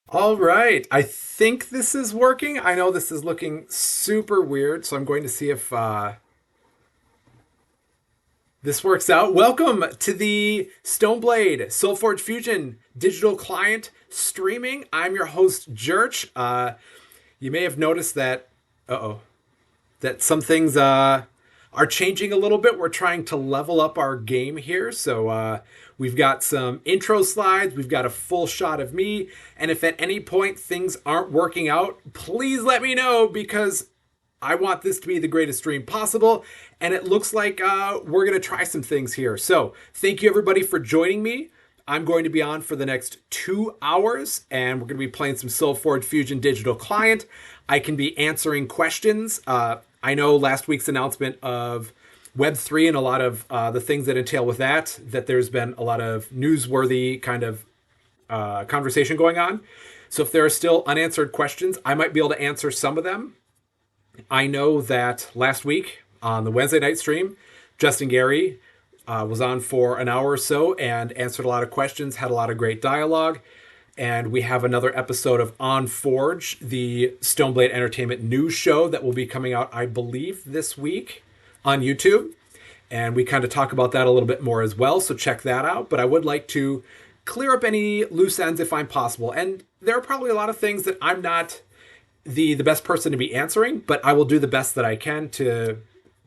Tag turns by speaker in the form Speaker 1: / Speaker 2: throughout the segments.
Speaker 1: All right. I think this is working. I know this is looking super weird, so I'm going to see if this works out. Welcome to the Stoneblade SolForge Fusion Digital Client streaming. I'm your host, Jurch. You may have noticed that, uh-oh, that some things are changing a little bit. We're trying to level up our game here. So we've got some intro slides, we've got a full shot of me. And if at any point things aren't working out, please let me know because I want this to be the greatest stream possible. And it looks like we're going to try some things here. So thank you, everybody, for joining me. I'm going to be on for the next 2 hours, and we're going to be playing some SolForge Fusion Digital Client. I can be answering questions. I know last week's announcement of Web3 and a lot of the things that entail with that there's been a lot of newsworthy kind of conversation going on. So if there are still unanswered questions, I might be able to answer some of them. I know that last week on the Wednesday night stream, Justin Gary was on for an hour or so and answered a lot of questions, had a lot of great dialogue. And we have another episode of On Forge, the Stoneblade Entertainment news show that will be coming out, I believe, this week on YouTube. And we kind of talk about that a little bit more as well. So check that out. But I would like to clear up any loose ends if I'm possible. And there are probably a lot of things that I'm not the best person to be answering, but I will do the best that I can to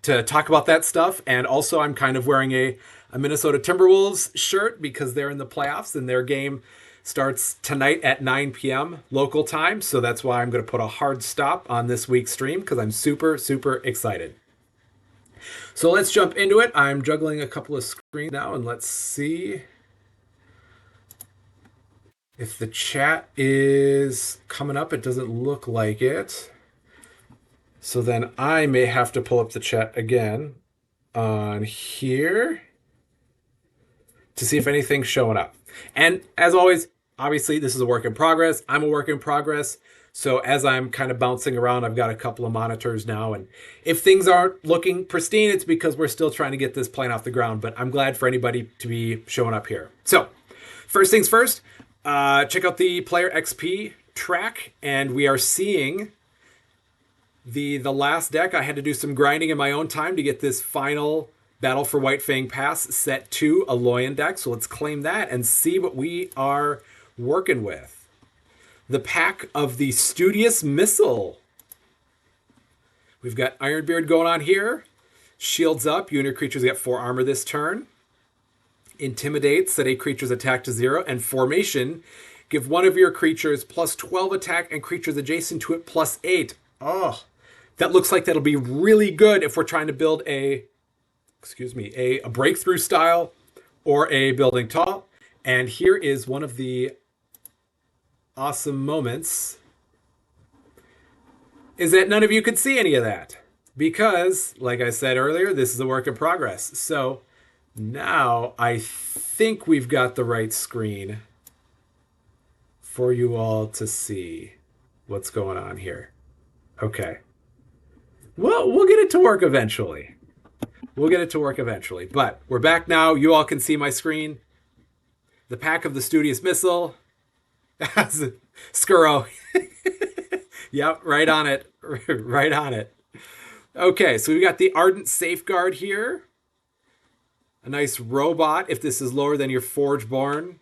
Speaker 1: talk about that stuff. And also, I'm kind of wearing a Minnesota Timberwolves shirt because they're in the playoffs and their game starts tonight at 9 p.m. local time. So that's why I'm going to put a hard stop on this week's stream because I'm super, super excited. So let's jump into it. I'm juggling a couple of screens now and let's see if the chat is coming up. It doesn't look like it. So then I may have to pull up the chat again on here to see if anything's showing up. And as always, obviously, this is a work in progress. I'm a work in progress. So as I'm kind of bouncing around, I've got a couple of monitors now. And if things aren't looking pristine, it's because we're still trying to get this plane off the ground. But I'm glad for anybody to be showing up here. So first things first, check out the Player XP track. And we are seeing the last deck. I had to do some grinding in my own time to get this final Battle for White Fang Pass set 2 Aloyan deck. So let's claim that and see what we are working with. The pack of the Studious Missile. We've got Ironbeard going on here. Shields up. You and your creatures get 4 armor this turn. Intimidate. Set a creature's attack to 0. And Formation. Give one of your creatures plus 12 attack and creatures adjacent to it plus 8. Oh, that looks like that'll be really good if we're trying to build a breakthrough style or a building tall. And here is one of the awesome moments is that none of you could see any of that because, like I said earlier, this is a work in progress. So now I think we've got the right screen for you all to see what's going on here. Okay. Well, we'll get it to work eventually. But we're back now. You all can see my screen. The pack of the Studious Missile. Skuro. Yep, right on it. Right on it. Okay, so we got the Ardent Safeguard here. A nice robot. If this is lower than your Forgeborn,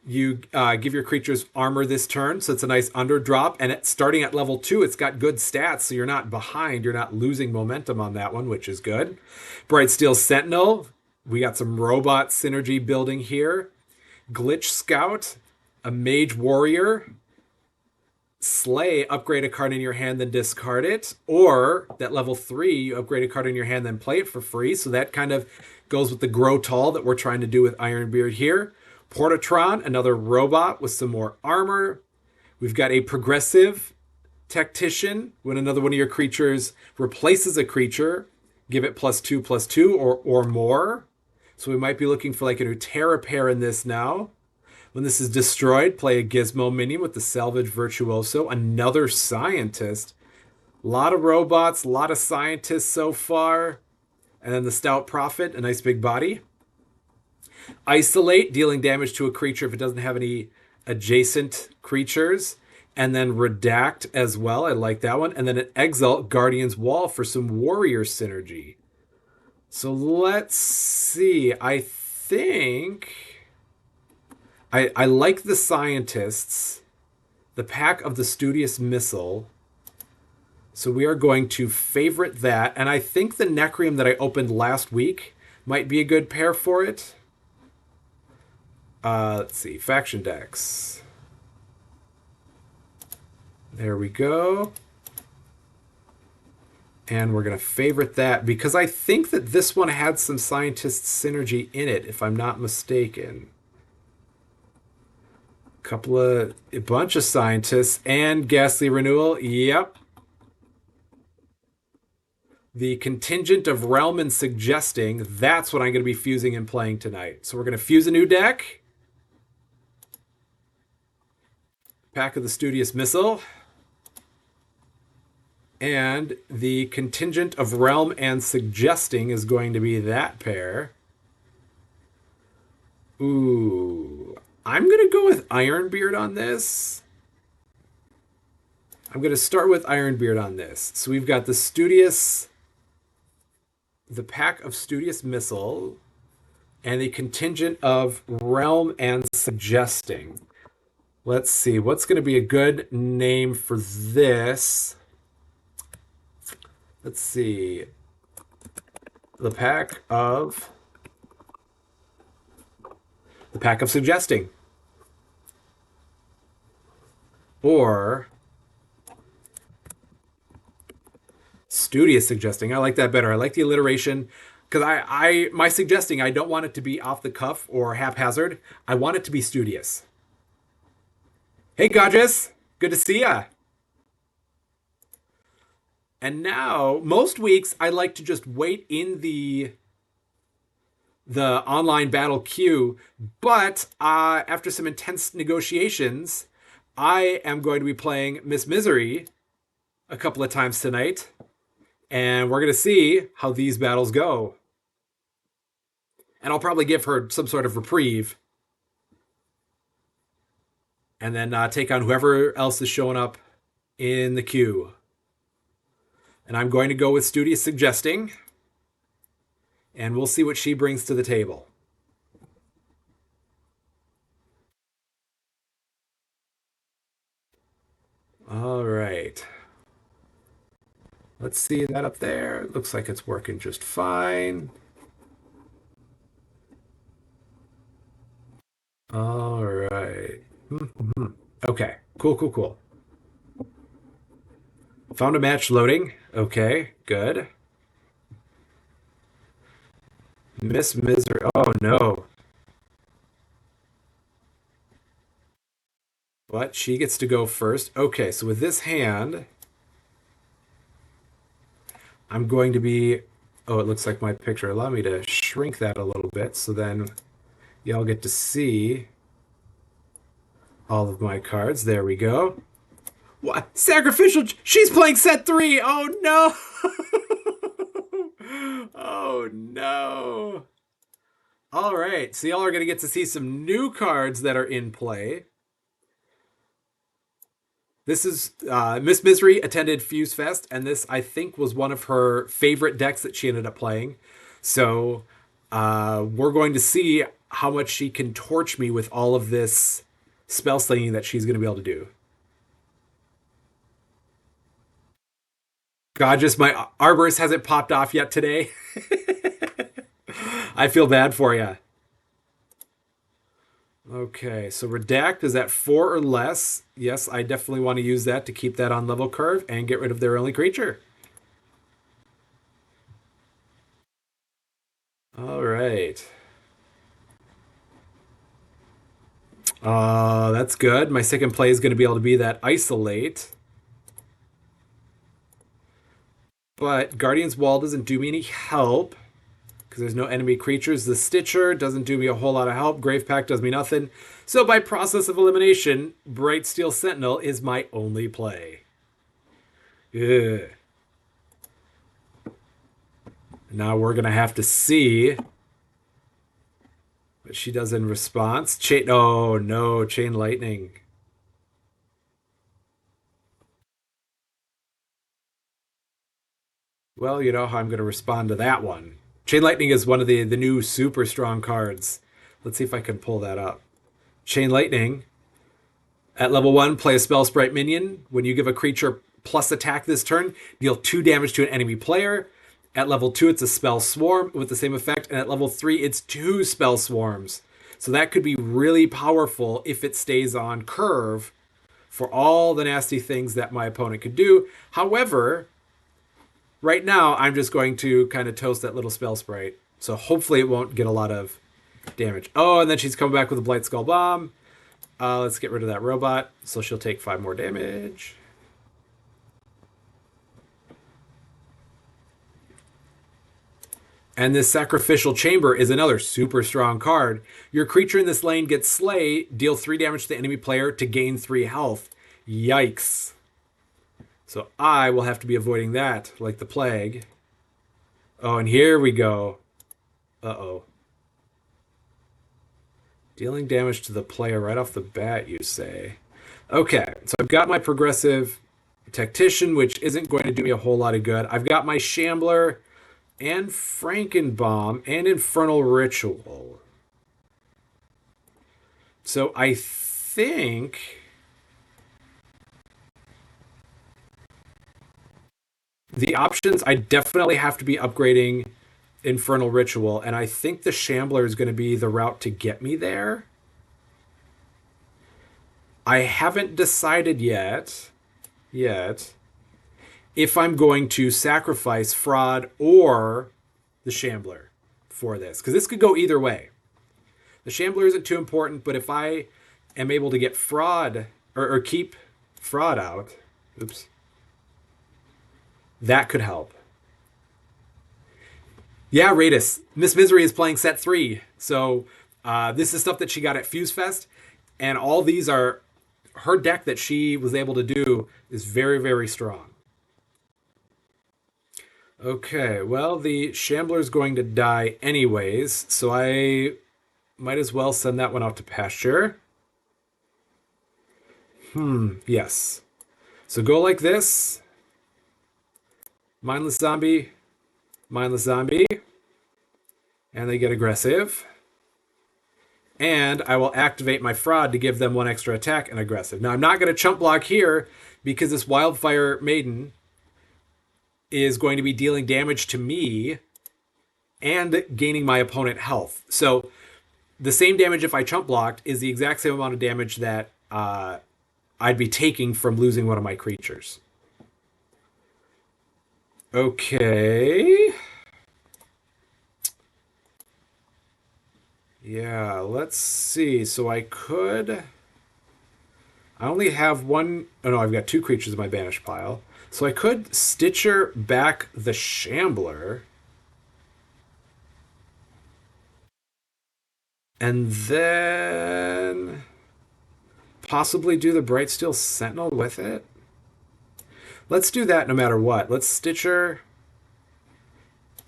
Speaker 1: you give your creatures armor this turn, so it's a nice underdrop. And starting at level 2, it's got good stats, so you're not behind. You're not losing momentum on that one, which is good. Bright Steel Sentinel. We got some robot synergy building here. Glitch Scout. A Mage Warrior. Slay, upgrade a card in your hand, then discard it. Or, that level 3, you upgrade a card in your hand, then play it for free. So that kind of goes with the Grow Tall that we're trying to do with Ironbeard here. Portatron, another robot with some more armor. We've got a progressive tactician. When another one of your creatures replaces a creature, give it +2/+2 or more. So we might be looking for like a new Terra pair in this now. When this is destroyed, play a Gizmo minion with the Salvage Virtuoso. Another scientist. A lot of robots, a lot of scientists so far. And then the Stout Prophet, a nice big body. Isolate, dealing damage to a creature if it doesn't have any adjacent creatures, and then redact as well. I like that one. And then an Exalt Guardian's Wall for some warrior synergy. So let's see. I think I like the scientists, the pack of the Studious Missile. So we are going to favorite that. And I think the Necrium that I opened last week might be a good pair for it. Let's see. Faction decks. There we go. And we're going to favorite that because I think that this one had some scientist synergy in it, if I'm not mistaken. A bunch of scientists and Ghastly Renewal. Yep. The contingent of Realm and Suggesting, that's what I'm going to be fusing and playing tonight. So we're going to fuse a new deck. Pack of the Studious Missile. And the contingent of Realm and Suggesting is going to be that pair. Ooh. I'm going to go with Ironbeard on this. I'm going to start with Ironbeard on this. So we've got the pack of Studious Missile, and the contingent of Realm and Suggesting. Let's see. What's going to be a good name for this? Let's see. The pack of Suggesting. Or Studious Suggesting. I like that better. I like the alliteration because my suggesting, I don't want it to be off the cuff or haphazard. I want it to be studious. Hey, Godges. Good to see ya. And now, most weeks, I like to just wait in the online battle queue. But after some intense negotiations, I am going to be playing Miss Misery a couple of times tonight. And we're going to see how these battles go. And I'll probably give her some sort of reprieve. And then take on whoever else is showing up in the queue. And I'm going to go with Studious Suggesting. And we'll see what she brings to the table. All right. Let's see that up there. Looks like it's working just fine. All right. Okay. Cool. Found a match loading. Okay, good. Miss Misery. Oh, no. What? She gets to go first. Okay, so with this hand, I'm going to be... Oh, it looks like my picture. Allow me to shrink that a little bit so then y'all get to see all of my cards. There we go. What? Sacrificial... She's playing set 3! Oh, no! Oh, no! All right, so y'all are going to get to see some new cards that are in play. This is Miss Misery attended Fuse Fest, and this, I think, was one of her favorite decks that she ended up playing. So we're going to see how much she can torch me with all of this spell slinging that she's going to be able to do. God, just my Arborist hasn't popped off yet today. I feel bad for you. Okay, so Redact is at 4 or less. Yes, I definitely want to use that to keep that on level curve and get rid of their only creature. All right. That's good. My second play is going to be able to be that Isolate. But Guardian's Wall doesn't do me any help because there's no enemy creatures. The Stitcher doesn't do me a whole lot of help. Grave Pact does me nothing. So by process of elimination, Bright Steel Sentinel is my only play. Ugh. Now we're going to have to see. she does in response. Chain. Oh no, chain lightning. Well, you know how I'm going to respond to that one. Chain lightning is one of the new super strong cards. Let's see if I can pull that up. Chain lightning. At level 1, play a spell sprite minion. When you give a creature plus attack this turn, deal 2 damage to an enemy player. At level 2, it's a spell swarm with the same effect. And at level 3, it's 2 spell swarms. So that could be really powerful if it stays on curve for all the nasty things that my opponent could do. However, right now, I'm just going to kind of toast that little spell sprite. So hopefully it won't get a lot of damage. Oh, and then she's coming back with a Blight Skull Bomb. Let's get rid of that robot. So she'll take 5 more damage. And this Sacrificial Chamber is another super strong card. Your creature in this lane gets slay, deal 3 damage to the enemy player to gain 3 health. Yikes. So I will have to be avoiding that like the plague. Oh, and here we go. Uh-oh. Dealing damage to the player right off the bat, you say. Okay, so I've got my Progressive Tactician, which isn't going to do me a whole lot of good. I've got my Shambler and Frankenbomb and Infernal Ritual. So I think the options, I definitely have to be upgrading Infernal Ritual, and I think the Shambler is going to be the route to get me there. I haven't decided yet if I'm going to sacrifice Fraud or the Shambler for this, because this could go either way. The Shambler isn't too important, but if I am able to get Fraud or keep Fraud out, oops, that could help. Yeah, Radis. Miss Misery is playing set 3. So this is stuff that she got at Fuse Fest. And all these are... Her deck that she was able to do is very, very strong. Okay, well, the Shambler's going to die anyways. So I might as well send that one out to pasture. Yes. So go like this. Mindless Zombie. Mindless Zombie. And they get aggressive. And I will activate my Fraud to give them 1 extra attack and aggressive. Now, I'm not going to chump block here because this Wildfire Maiden is going to be dealing damage to me and gaining my opponent health. So the same damage if I chump blocked is the exact same amount of damage that I'd be taking from losing one of my creatures. Okay. Yeah, let's see. So I only have one... Oh no, I've got 2 creatures in my banish pile. So I could Stitcher back the Shambler. And then... possibly do the Brightsteel Sentinel with it. Let's do that no matter what. Let's Stitcher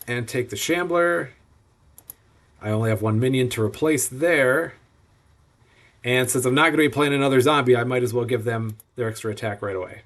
Speaker 1: and take the Shambler. I only have 1 minion to replace there. And since I'm not going to be playing another zombie, I might as well give them their extra attack right away.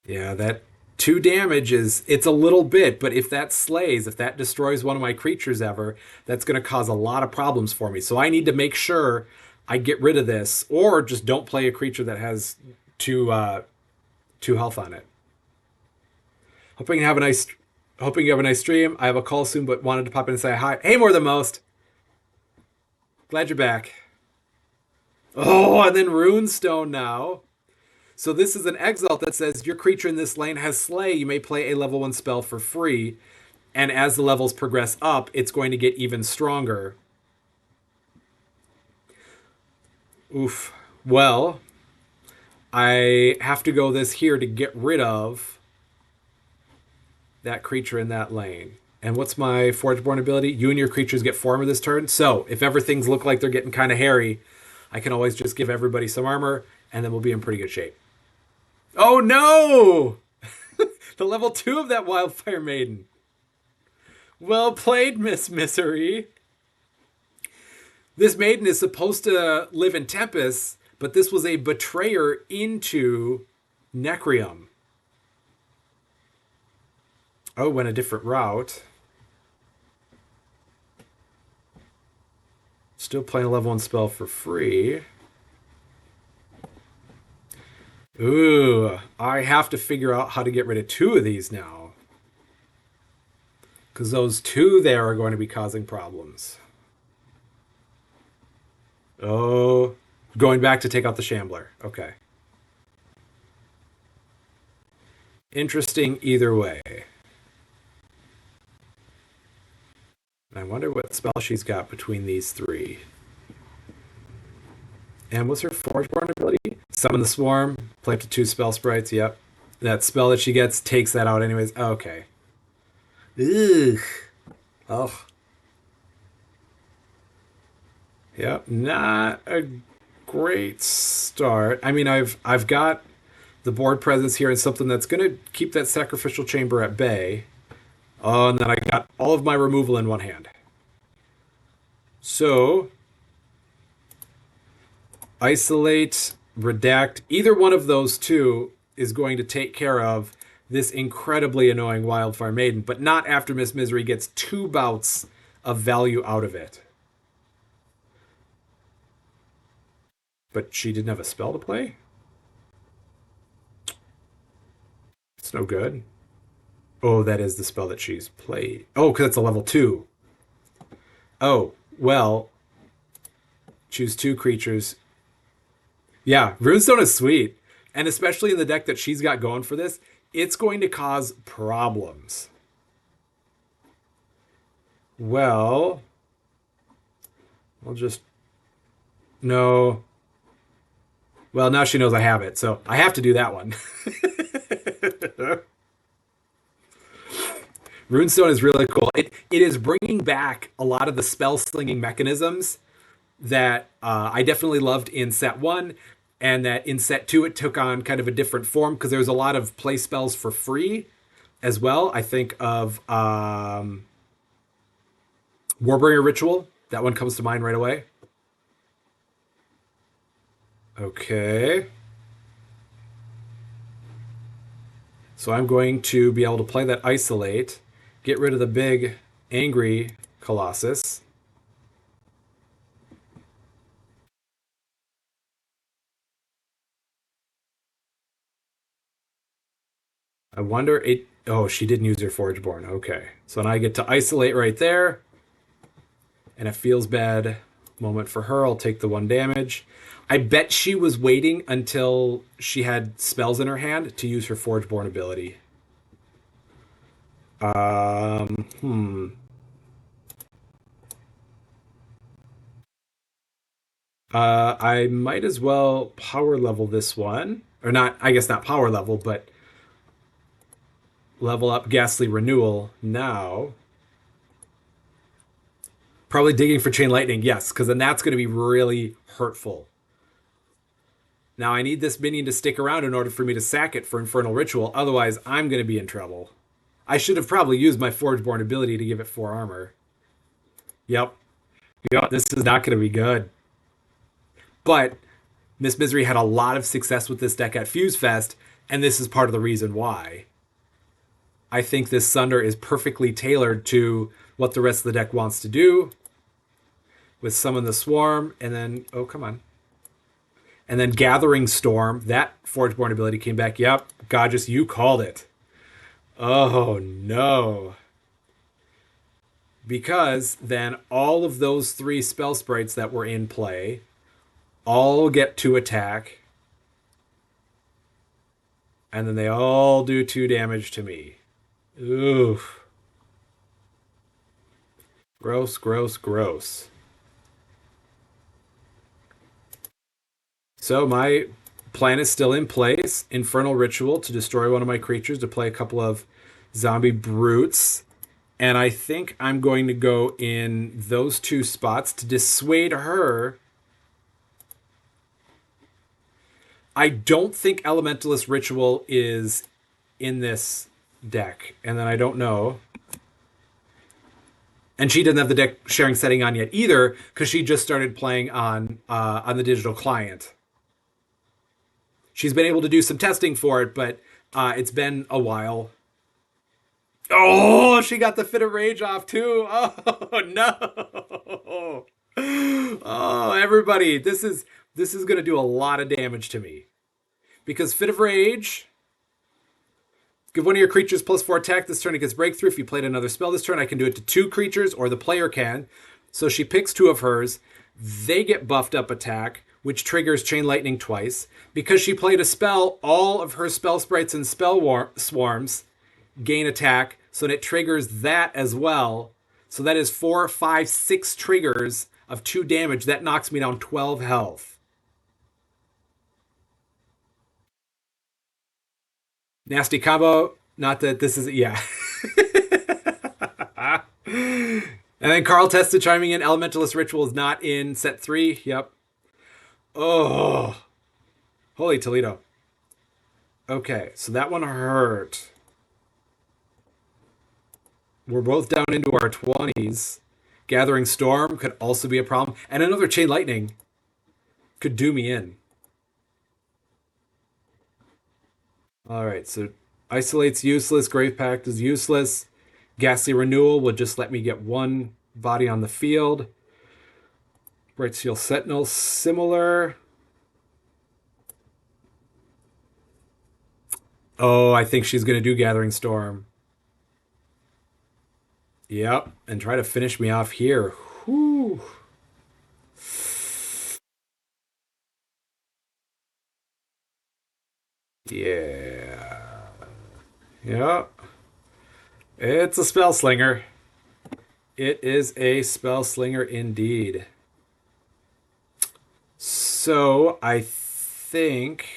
Speaker 1: Yeah, that 2 damage it's a little bit, but if that slays, if that destroys one of my creatures ever, that's going to cause a lot of problems for me. So I need to make sure I get rid of this, or just don't play a creature that has 2 health on it. Hoping you have a nice stream. I have a call soon, but wanted to pop in and say hi. Hey, More Than Most. Glad you're back. Oh, and then Runestone now. So this is an Exalt that says your creature in this lane has Slay. You may play a level 1 spell for free. And as the levels progress up, it's going to get even stronger. Oof. Well, I have to go this here to get rid of that creature in that lane. And what's my Forgeborn ability? You and your creatures get 4 armor this turn. So if ever things look like they're getting kind of hairy, I can always just give everybody some armor, and then we'll be in pretty good shape. Oh no! The level 2 of that Wildfire Maiden. Well played, Miss Misery. This maiden is supposed to live in Tempest, but this was a betrayer into Necrium. Oh, went a different route. Still playing a level 1 spell for free. Ooh, I have to figure out how to get rid of 2 of these now. Because those 2 there are going to be causing problems. Oh, going back to take out the Shambler. Okay. Interesting either way. I wonder what spell she's got between these 3. And what's her Forgeborn ability? Summon the Swarm, play up to 2 spell sprites, yep. That spell that she gets takes that out anyways. Okay. Ugh. Oh. Yep, not a great start. I mean, I've got the board presence here and something that's going to keep that Sacrificial Chamber at bay. Oh, and then I got all of my removal in one hand. So, isolate, redact, either one of those 2 is going to take care of this incredibly annoying Wildfire Maiden, but not after Miss Misery gets 2 bouts of value out of it. But she didn't have a spell to play? It's no good. Oh, that is the spell that she's played. Oh, because it's a level 2. Oh, well, choose 2 creatures. Yeah, Runestone is sweet. And especially in the deck that she's got going for this, it's going to cause problems. Well, I'll just... No. Well, now she knows I have it, so I have to do that one. Runestone is really cool. It is bringing back a lot of the spell slinging mechanisms that I definitely loved in set 1, and that in set 2 it took on kind of a different form because there's a lot of play spells for free as well. I think of Warbringer Ritual. That one comes to mind right away. Okay. So I'm going to be able to play that Isolate, get rid of the big angry Colossus. I wonder it. Oh, she didn't use her Forgeborn. Okay. So now I get to isolate right there. And it feels bad moment for her. I'll take the 1 damage. I bet she was waiting until she had spells in her hand to use her Forgeborn ability. I might as well power level this one. Or not, I guess not power level, but level up Ghastly Renewal now. Probably digging for Chain Lightning, yes, because then that's going to be really hurtful. Now I need this minion to stick around in order for me to sack it for Infernal Ritual, otherwise I'm going to be in trouble. I should have probably used my Forgeborn ability to give it 4 armor. Yep. This is not going to be good. But Miss Misery had a lot of success with this deck at Fuse Fest, and this is part of the reason why. I think this Sunder is perfectly tailored to what the rest of the deck wants to do. With Summon the Swarm, and then... Oh, come on. And then Gathering Storm. That Forgeborn ability came back. Yep, Godjus, you called it. Oh, no. Because then all of those 3 spell sprites that were in play all get 2 attack. And then they all do 2 damage to me. Oof. Gross, gross, gross. So my plan is still in place. Infernal Ritual to destroy one of my creatures, to play a couple of zombie brutes. And I think I'm going to go in those 2 spots to dissuade her. I don't think Elementalist Ritual is in this deck, and then I don't know. And she doesn't have the deck sharing setting on yet either, because she just started playing on the digital client. She's been able to do some testing for it, but it's been a while. Oh, she got the Fit of Rage off too. Oh no. Oh, everybody, this is gonna do a lot of damage to me. Because Fit of Rage, give one of your creatures +4 attack this turn. It gets breakthrough. If you played another spell this turn, I can do it to 2 creatures, or the player can. So she picks 2 of hers. They get buffed up attack, which triggers Chain Lightning twice. Because she played a spell, all of her spell sprites and swarms gain attack, so it triggers that as well. So that is 4, 5, 6 triggers of 2 damage. That knocks me down 12 health. Nasty combo. Not that this is, yeah. And then Carl tested chiming in. Elementalist Ritual is not in set 3. Yep. Oh, holy Toledo. Okay, so that one hurt. We're both down into our 20s. Gathering Storm could also be a problem. And another Chain Lightning could do me in. Alright, so Isolate's useless. Grave Pact is useless. Ghastly Renewal will just let me get 1 body on the field. Bright Steel Sentinel, similar. Oh, I think she's going to do Gathering Storm. Yep, and try to finish me off here. Whew. Yeah. Yep. It's a spell slinger. It is a spell slinger indeed. So I think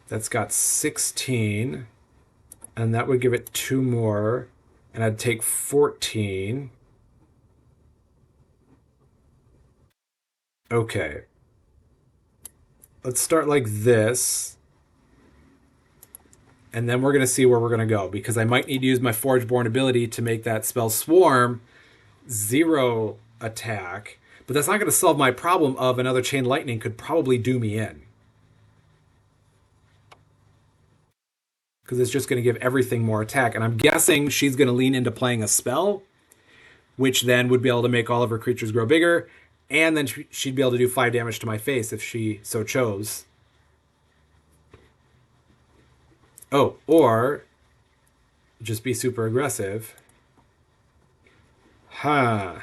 Speaker 1: that's got 16, and that would give it 2 more, and I'd take 14. Okay. Let's start like this. And then we're going to see where we're going to go, because I might need to use my Forgeborn ability to make that spell Swarm 0 attack. But that's not going to solve my problem of another Chain Lightning could probably do me in. Because it's just going to give everything more attack. And I'm guessing she's going to lean into playing a spell, which then would be able to make all of her creatures grow bigger. And then she'd be able to do 5 damage to my face if she so chose. Oh, or just be super aggressive. Huh.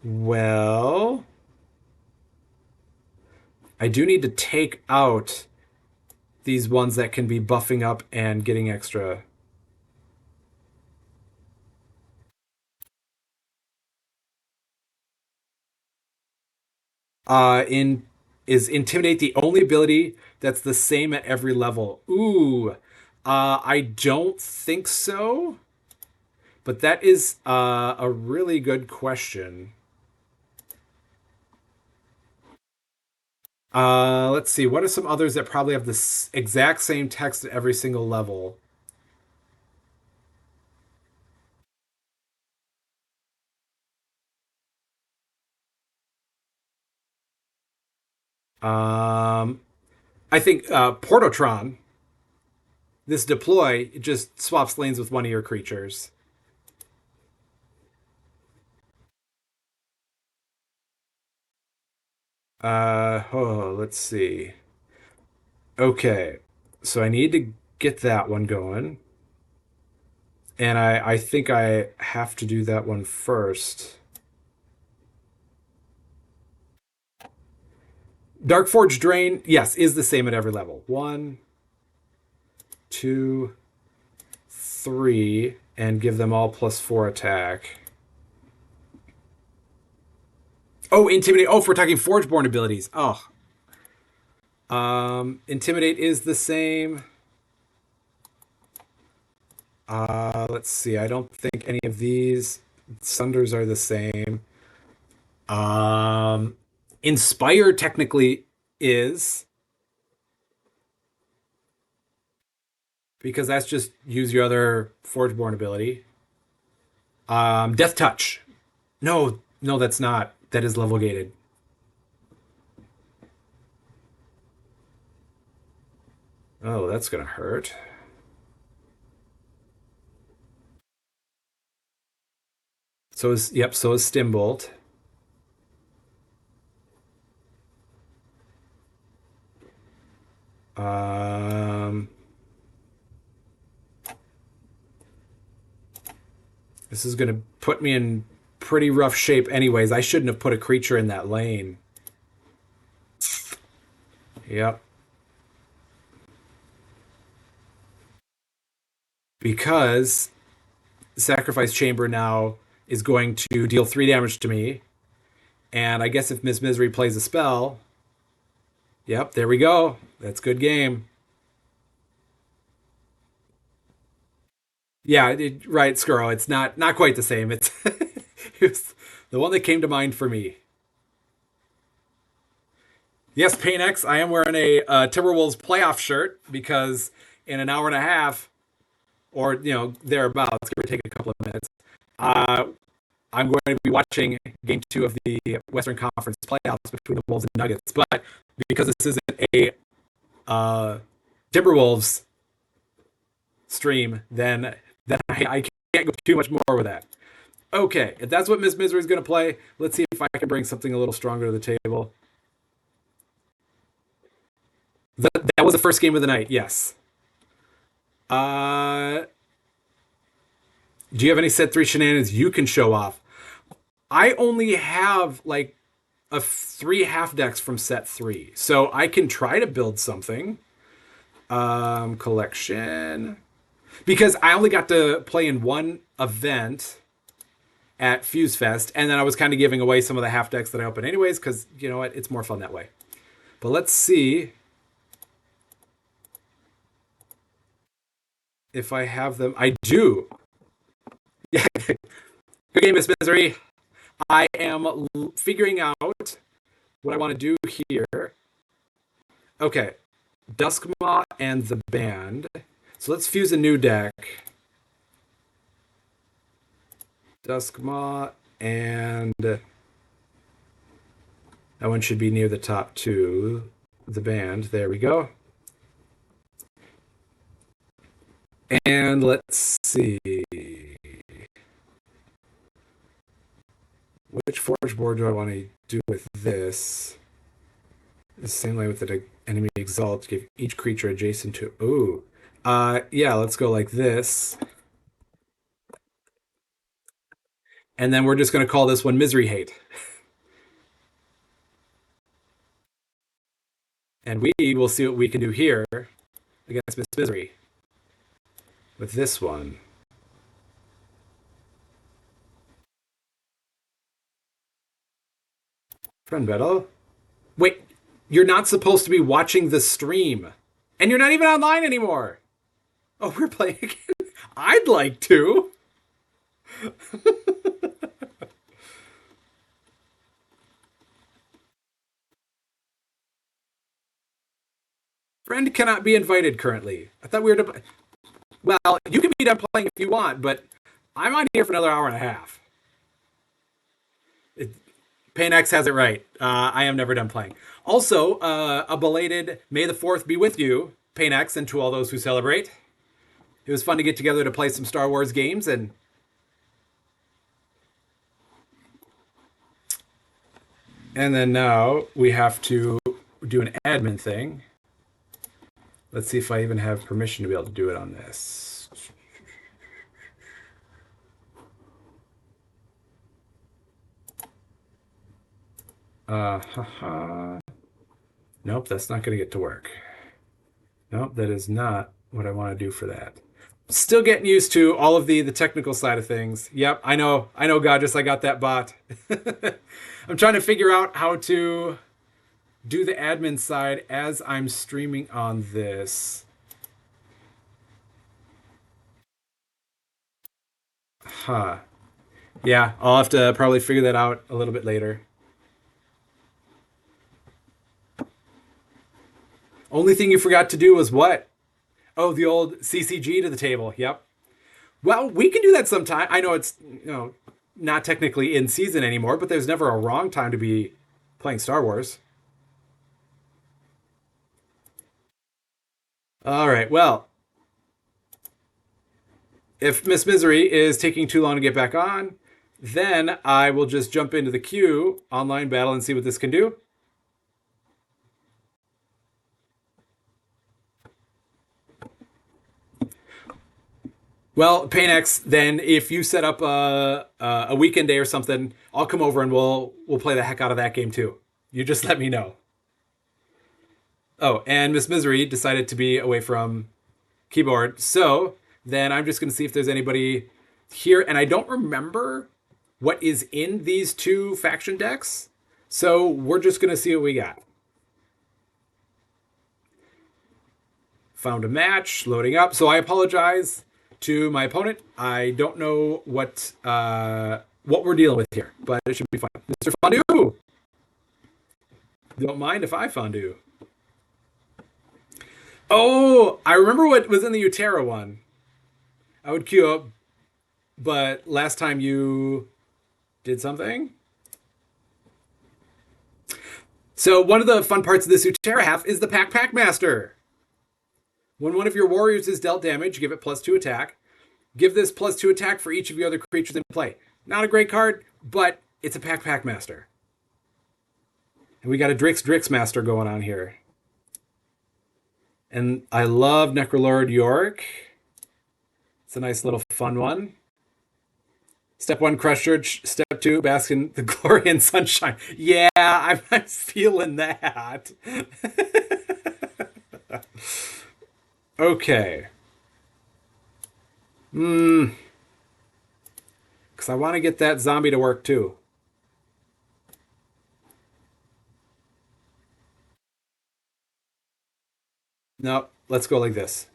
Speaker 1: Well, I do need to take out these ones that can be buffing up and getting extra. In is Intimidate the only ability that's the same at every level? Ooh, I don't think so. But that is a really good question. Let's see. What are some others that probably have the exact same text at every single level? Um, I think Portotron. This deploy, it just swaps lanes with one of your creatures. Oh, let's see. Okay, so I need to get that one going. And I think I have to do that one first. Darkforge Drain, yes, is the same at every level. 1, 2, 3, and give them all +4 attack. Oh, Intimidate. Oh, if we're talking Forgeborn abilities. Oh. Intimidate is the same. Let's see. I don't think any of these Sunders are the same. Um, Inspire technically is, because that's just use your other Forgeborn ability. Death Touch. No, no, that's not. That is level gated. Oh, that's gonna hurt. So is yep. So is Stimbolt. Um, this is gonna put me in pretty rough shape, anyways. I shouldn't have put a creature in that lane. Yep. Because Sacrifice Chamber now is going to deal 3 damage to me. And I guess if Miss Misery plays a spell, yep, there we go. That's good game. Yeah, right, Skuro. It's not quite the same. It's it was the one that came to mind for me. Yes, Paynex, I am wearing a Timberwolves playoff shirt because in an hour and a half, or thereabouts, give or take a couple of minutes, uh, I'm going to be watching Game 2 of the Western Conference playoffs between the Wolves and Nuggets. But because this isn't a Timberwolves stream, then I can't go too much more with that. Okay, if that's what Miss Misery is going to play, let's see if I can bring something a little stronger to the table. That was the first game of the night, yes. Uh, do you have any set 3 shenanigans you can show off? I only have like a 3 half decks from set 3, so I can try to build something. Collection. Because I only got to play in one event at Fuse Fest, and then I was kind of giving away some of the half decks that I opened anyways, because you know what? It's more fun that way. But let's see if I have them. I do. Yeah. Good game, Miss Misery. I am figuring out what I want to do here. Okay. Duskmaw and the band. So let's fuse a new deck. Duskmaw and that one should be near the top too. The band. There we go. And let's see. Which forge board do I want to do with this? The same way with the enemy exalt, give each creature adjacent to. Ooh. Yeah, let's go like this. And then we're just going to call this one Misery Hate. And we will see what we can do here against Miss Misery with this one. Friend battle. Wait, you're not supposed to be watching the stream. And you're not even online anymore. Oh, we're playing again? I'd like to. Friend cannot be invited currently. I thought we were to. Well, you can be done playing if you want, but I'm on here for another hour and a half. Paynex has it right. I am never done playing. Also, a belated May the 4th be with you, Paynex, and to all those who celebrate. It was fun to get together to play some Star Wars games, and then now we have to do an admin thing. Let's see if I even have permission to be able to do it on this. Nope, that's not going to get to work. Nope, that is not what I want to do for that. Still getting used to all of the technical side of things. Yep, I know, Godress, I got that bot. I'm trying to figure out how to do the admin side as I'm streaming on this. Huh. Yeah, I'll have to probably figure that out a little bit later. Only thing you forgot to do was what? Oh, the old CCG to the table. Yep. Well, we can do that sometime. I know it's not technically in season anymore, but there's never a wrong time to be playing Star Wars. All right. Well, if Miss Misery is taking too long to get back on, then I will just jump into the queue online battle and see what this can do. Well, Paynex, then if you set up a weekend day or something, I'll come over and we'll play the heck out of that game too. You just let me know. Oh, and Miss Misery decided to be away from keyboard, so then I'm just going to see if there's anybody here, and I don't remember what is in these two faction decks, so we're just going to see what we got. Found a match, loading up. So I apologize to my opponent. I don't know what we're dealing with here, but it should be fine. Mr. Fondue! Don't mind if I fondue. Oh, I remember what was in the Utera one. I would queue up, but last time you did something. So one of the fun parts of this Utera half is the Pack Master. When one of your warriors is dealt damage, give it +2 attack. Give this +2 attack for each of your other creatures in play. Not a great card, but it's a Pack Master. And we got a Drix Master going on here. And I love Necrolord Yorick. It's a nice little fun one. Step 1, Crush Jurch. Step 2, bask in the glory and sunshine. Yeah, I'm feeling that. Okay. Because I want to get that zombie to work too. No, let's go like this.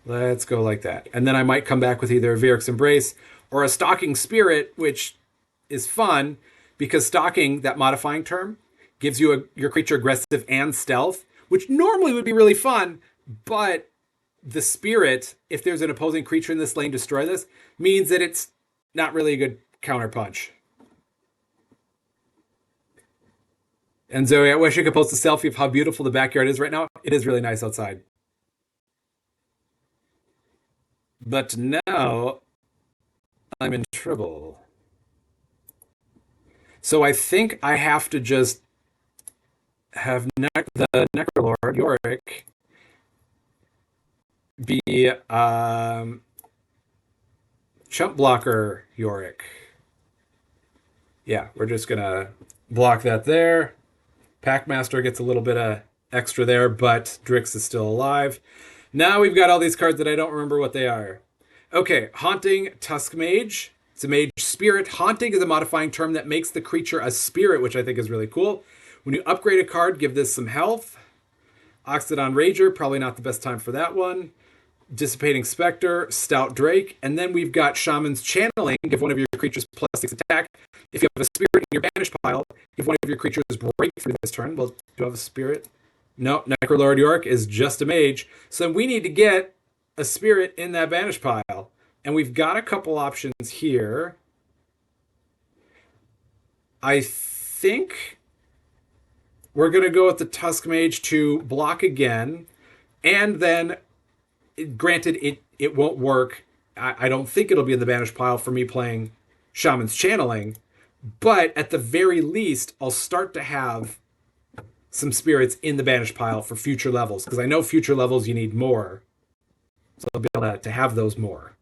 Speaker 1: Let's go like that. And then I might come back with either a Vyric's Embrace or a Stalking Spirit, which is fun because Stalking, that modifying term, gives you your creature aggressive and stealth, which normally would be really fun, but the Spirit, if there's an opposing creature in this lane, destroy this, means that it's not really a good counterpunch. And Zoe, I wish I could post a selfie of how beautiful the backyard is right now. It is really nice outside. But now I'm in trouble. So I think I have to just have the Necrolord Yorick be Chump Blocker Yorick. Yeah, we're just gonna block that there. Packmaster gets a little bit of extra there, but Drix is still alive. Now we've got all these cards that I don't remember what they are. Okay, Haunting Tusk Mage. It's a mage spirit. Haunting is a modifying term that makes the creature a spirit, which I think is really cool. When you upgrade a card, give this some health. Oxidon Rager, probably not the best time for that one. Dissipating Spectre, Stout Drake, and then we've got Shaman's Channeling. Give one of your creatures +6 attack. If you have a spirit in your banish pile, give one of your creatures breakthrough this turn. Well, do you have a spirit? No, Necrolord Yorick is just a mage. So we need to get a spirit in that banish pile. And we've got a couple options here. I think we're going to go with the Tusk Mage to block again. And then, granted, it won't work. I don't think it'll be in the banish pile for me playing Shaman's Channeling. But at the very least, I'll start to have some spirits in the banish pile for future levels. Because I know future levels you need more. So I'll be able to have those more.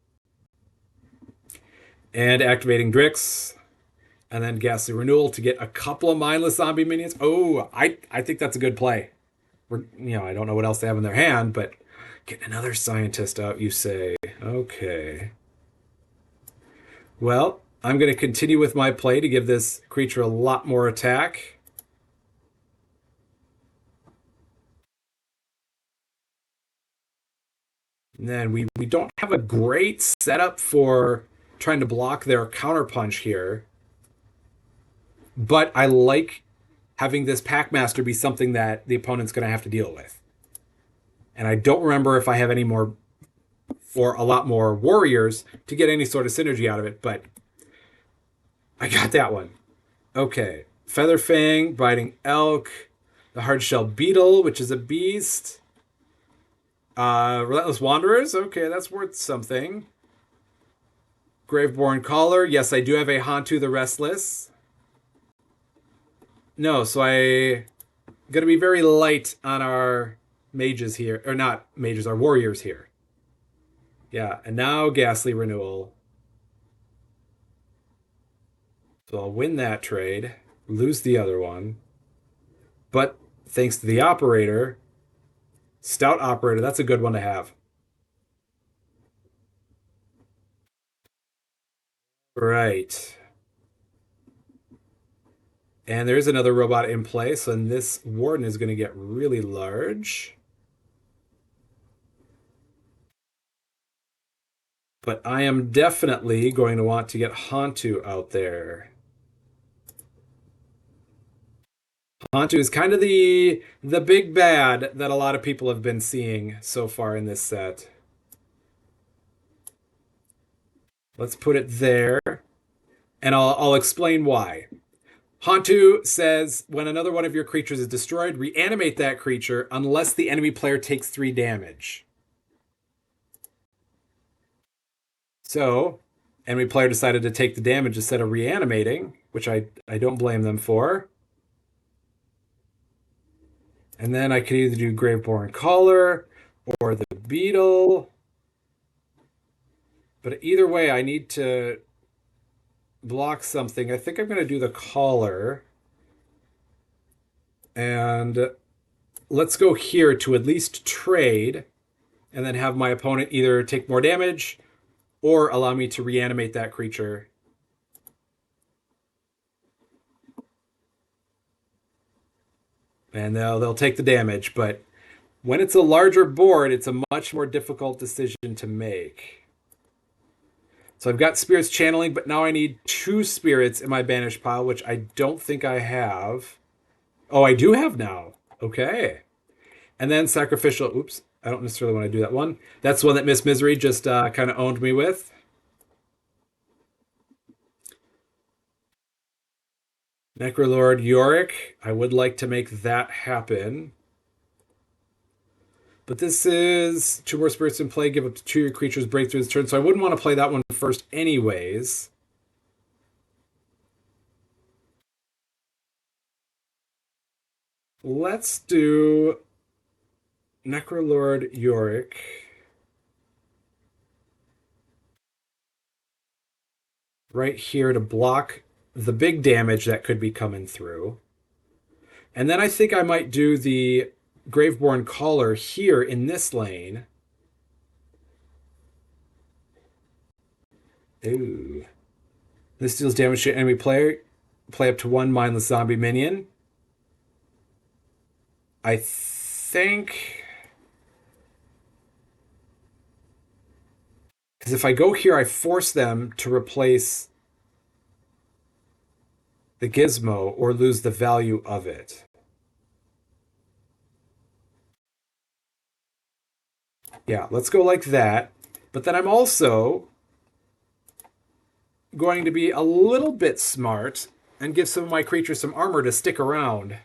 Speaker 1: And activating Drix. And then Ghastly Renewal to get a couple of mindless zombie minions. Oh, I think that's a good play. I don't know what else they have in their hand, but get another scientist out, you say. Okay. Well, I'm going to continue with my play to give this creature a lot more attack. And then we don't have a great setup for trying to block their counterpunch here. But I like having this Packmaster be something that the opponent's going to have to deal with. And I don't remember if I have any more or a lot more warriors to get any sort of synergy out of it, but I got that one. Okay. Featherfang, Biting Elk, the Hardshell Beetle, which is a beast. Relentless Wanderers, okay, that's worth something. Graveborn Caller, yes, I do have a Hantu the Restless. No, so I gonna be very light on our mages here, or not mages, our warriors here. Yeah, and now Ghastly Renewal. So I'll win that trade, lose the other one. But thanks to the operator, Stout Operator, that's a good one to have. Right. And there's another robot in place, and this Warden is going to get really large. But I am definitely going to want to get Hantu out there. Hantu is kind of the big bad that a lot of people have been seeing so far in this set. Let's put it there, and I'll explain why. Hantu says when another one of your creatures is destroyed, reanimate that creature unless the enemy player takes 3 damage. So, enemy player decided to take the damage instead of reanimating, which I don't blame them for. And then I could either do Graveborn Caller or the Beetle. But either way, I need to block something. I think I'm going to do the Caller. And let's go here to at least trade and then have my opponent either take more damage or allow me to reanimate that creature. And they'll take the damage, but when it's a larger board, it's a much more difficult decision to make. So I've got Spirits Channeling, but now I need 2 Spirits in my Banished pile, which I don't think I have. Oh, I do have now. Okay. And then Sacrificial. Oops, I don't necessarily want to do that one. That's the one that Miss Misery just kind of owned me with. Necrolord Yorick. I would like to make that happen. But this is 2 more spirits in play, give up to 2 of your creatures breakthrough this turn, so I wouldn't want to play that one first anyways. Let's do Necrolord Yorick. Right here to block the big damage that could be coming through. And then I think I might do the Graveborn Caller here in this lane. Ooh. This deals damage to enemy player. Play up to 1 mindless zombie minion. I think... because if I go here, I force them to replace the gizmo or lose the value of it. Yeah, let's go like that. But then I'm also going to be a little bit smart and give some of my creatures some armor to stick around.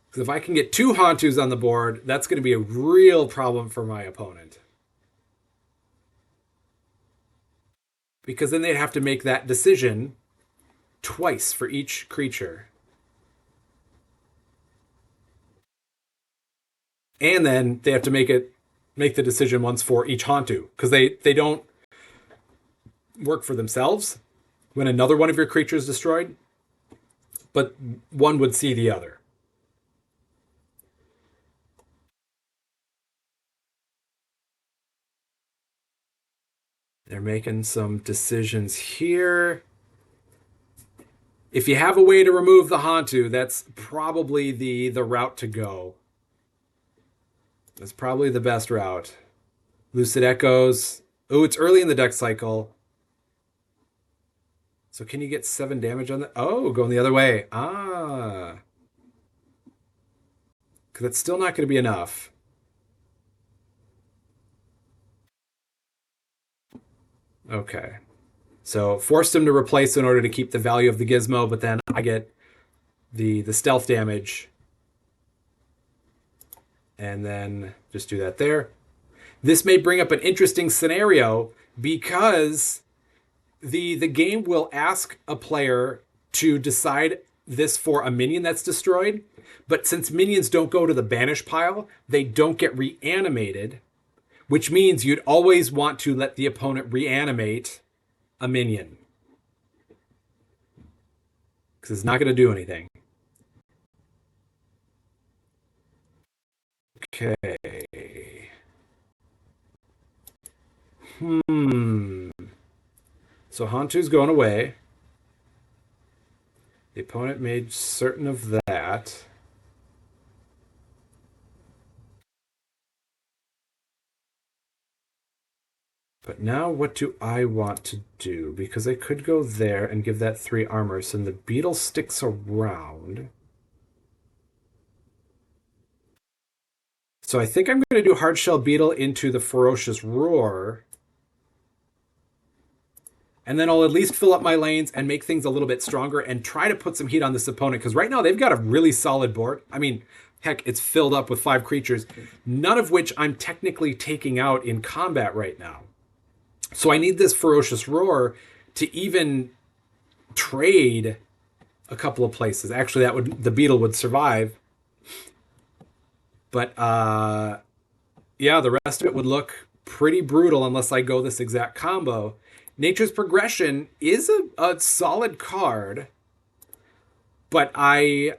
Speaker 1: Because if I can get 2 Hantus on the board, that's going to be a real problem for my opponent. Because then they'd have to make that decision twice for each creature. And then they have to make the decision once for each Hantu. Because they don't work for themselves when another one of your creatures is destroyed, but one would see the other. They're making some decisions here. If you have a way to remove the Hantu, that's probably the route to go. That's probably the best route. Lucid Echoes. Oh, it's early in the deck cycle. So can you get 7 damage on that? Oh, going the other way. Ah. Because it's still not going to be enough. Okay. So forced him to replace in order to keep the value of the gizmo, but then I get the stealth damage. And then just do that there. This may bring up an interesting scenario because the game will ask a player to decide this for a minion that's destroyed, but since minions don't go to the banish pile, they don't get reanimated, which means you'd always want to let the opponent reanimate a minion because it's not going to do anything. Okay. So Hantu's going away. The opponent made certain of that. But now what do I want to do? Because I could go there and give that 3 armor, so the beetle sticks around. So I think I'm going to do Hardshell Beetle into the Ferocious Roar. And then I'll at least fill up my lanes and make things a little bit stronger and try to put some heat on this opponent. Because right now they've got a really solid board. I mean, heck, it's filled up with 5 creatures, none of which I'm technically taking out in combat right now. So I need this Ferocious Roar to even trade a couple of places. Actually, the beetle would survive. But yeah, the rest of it would look pretty brutal unless I go this exact combo. Nature's Progression is a solid card, but I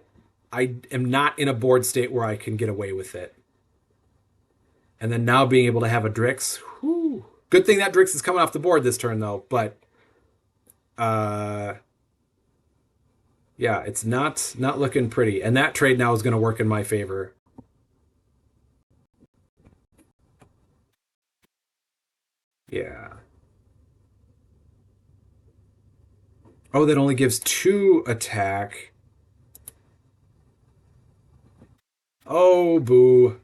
Speaker 1: am not in a board state where I can get away with it. And then now being able to have a Drix, whew. Good thing that Drix is coming off the board this turn though, but yeah, it's not looking pretty. And that trade now is going to work in my favor. Yeah. Oh, that only gives 2 attack. Oh, boo.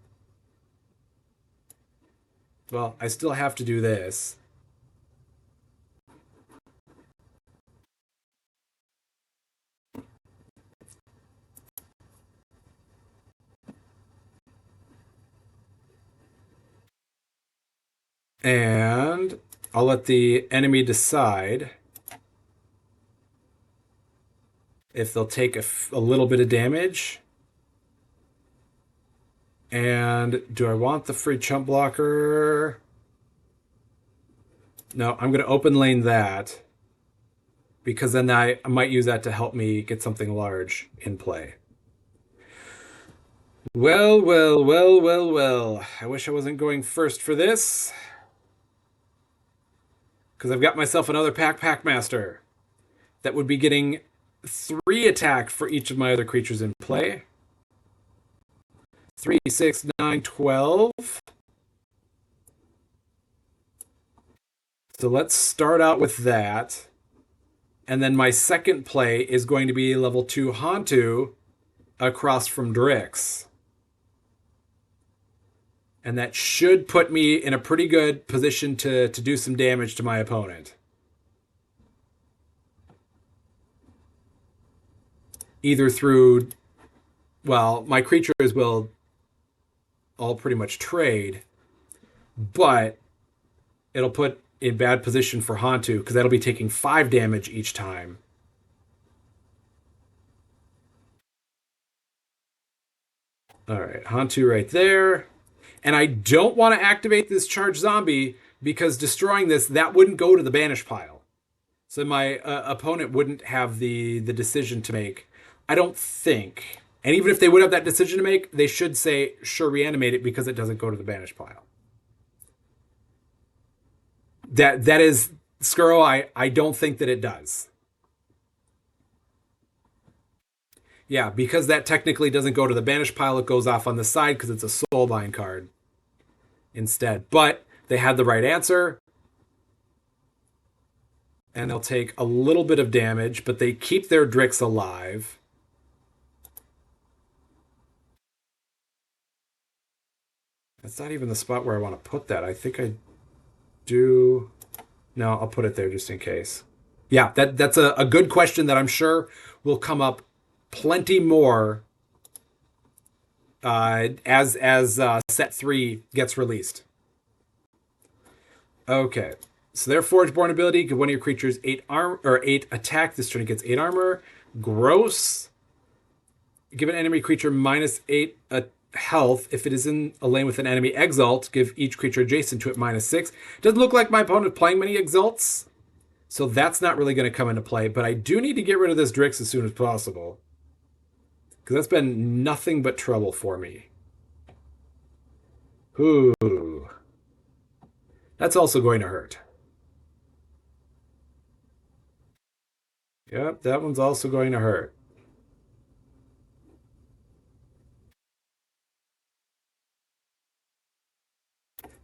Speaker 1: Well, I still have to do this. And I'll let the enemy decide if they'll take a little bit of damage. And do I want the free chump blocker? No, I'm going to open lane that because then I might use that to help me get something large in play. Well, well, well, well, well. I wish I wasn't going first for this because I've got myself another Packmaster that would be getting 3 attack for each of my other creatures in play. 3, 6, 9, 12. So let's start out with that. And then my second play is going to be level 2 Hantu across from Drix. And that should put me in a pretty good position to do some damage to my opponent. Either through, well, my creatures will all pretty much trade, but it'll put in bad position for Hantu because that'll be taking 5 damage each time. All right, Hantu right there. And I don't want to activate this charged zombie because destroying this, that wouldn't go to the banish pile. So my opponent wouldn't have the decision to make, I don't think. And even if they would have that decision to make, they should say, sure, reanimate it because it doesn't go to the banish pile. That is, Skuro, I don't think that it does. Yeah, because that technically doesn't go to the banish pile, it goes off on the side because it's a soulbind card instead. But they had the right answer. and they'll take a little bit of damage, but they keep their Drix alive. That's not even the spot where I want to put that. I think I do. No, I'll put it there just in case. Yeah, that's a good question that I'm sure will come up plenty more as set 3 gets released. Okay. So their Forgeborn ability, give one of your creatures 8 arm or 8 attack. This turn it gets 8 armor. Gross. Give an enemy creature -8 health. If it is in a lane with an enemy exalt, give each creature adjacent to it -6. Doesn't look like my opponent playing many exalts, so that's not really going to come into play. But I do need to get rid of this Drix as soon as possible, because that's been nothing but trouble for me. Ooh. That's also going to hurt. Yep, that one's also going to hurt.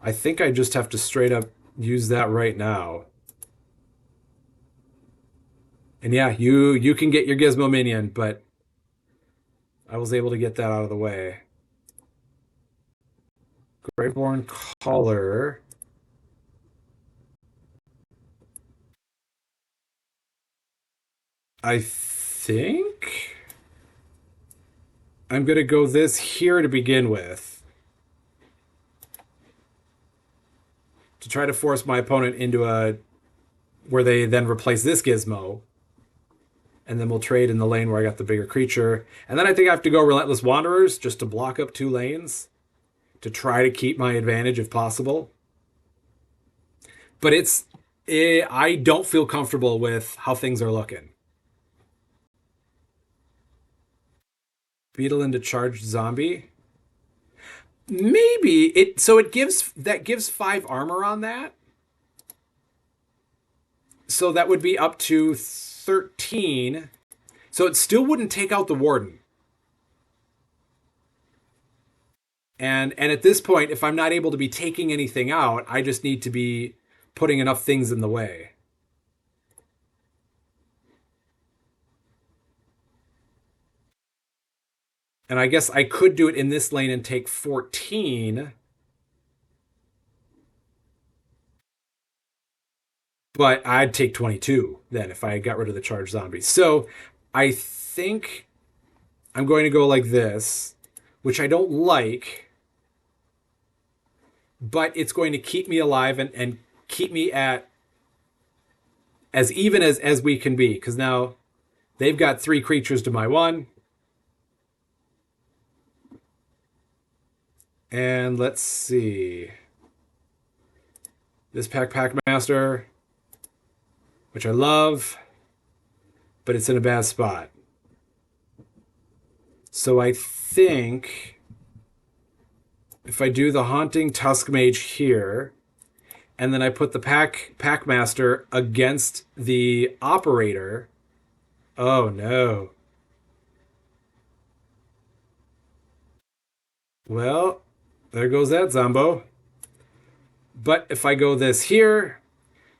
Speaker 1: I think I just have to straight up use that right now. And yeah, you can get your Gizmo minion, but I was able to get that out of the way. Graveborn Caller. I think I'm going to go this here to begin with, to try to force my opponent into a where they then replace this Gizmo, and then we'll trade in the lane where I got the bigger creature. And then I think I have to go Relentless Wanderers just to block up 2 lanes to try to keep my advantage if possible. But I don't feel comfortable with how things are looking. Beetle into Charged Zombie. Maybe it gives 5 armor on that. So that would be up to 13. So it still wouldn't take out the Warden. And at this point, if I'm not able to be taking anything out, I just need to be putting enough things in the way. And I guess I could do it in this lane and take 14. But I'd take 22 then if I got rid of the charged zombies. So I think I'm going to go like this, which I don't like, but it's going to keep me alive and keep me at as even as we can be. Because now they've got 3 creatures to my 1. And let's see. This Packmaster, which I love, but it's in a bad spot. So I think if I do the Haunting Tusk Mage here, and then I put the Packmaster against the Operator, oh no. Well, there goes that Zombo. But if I go this here,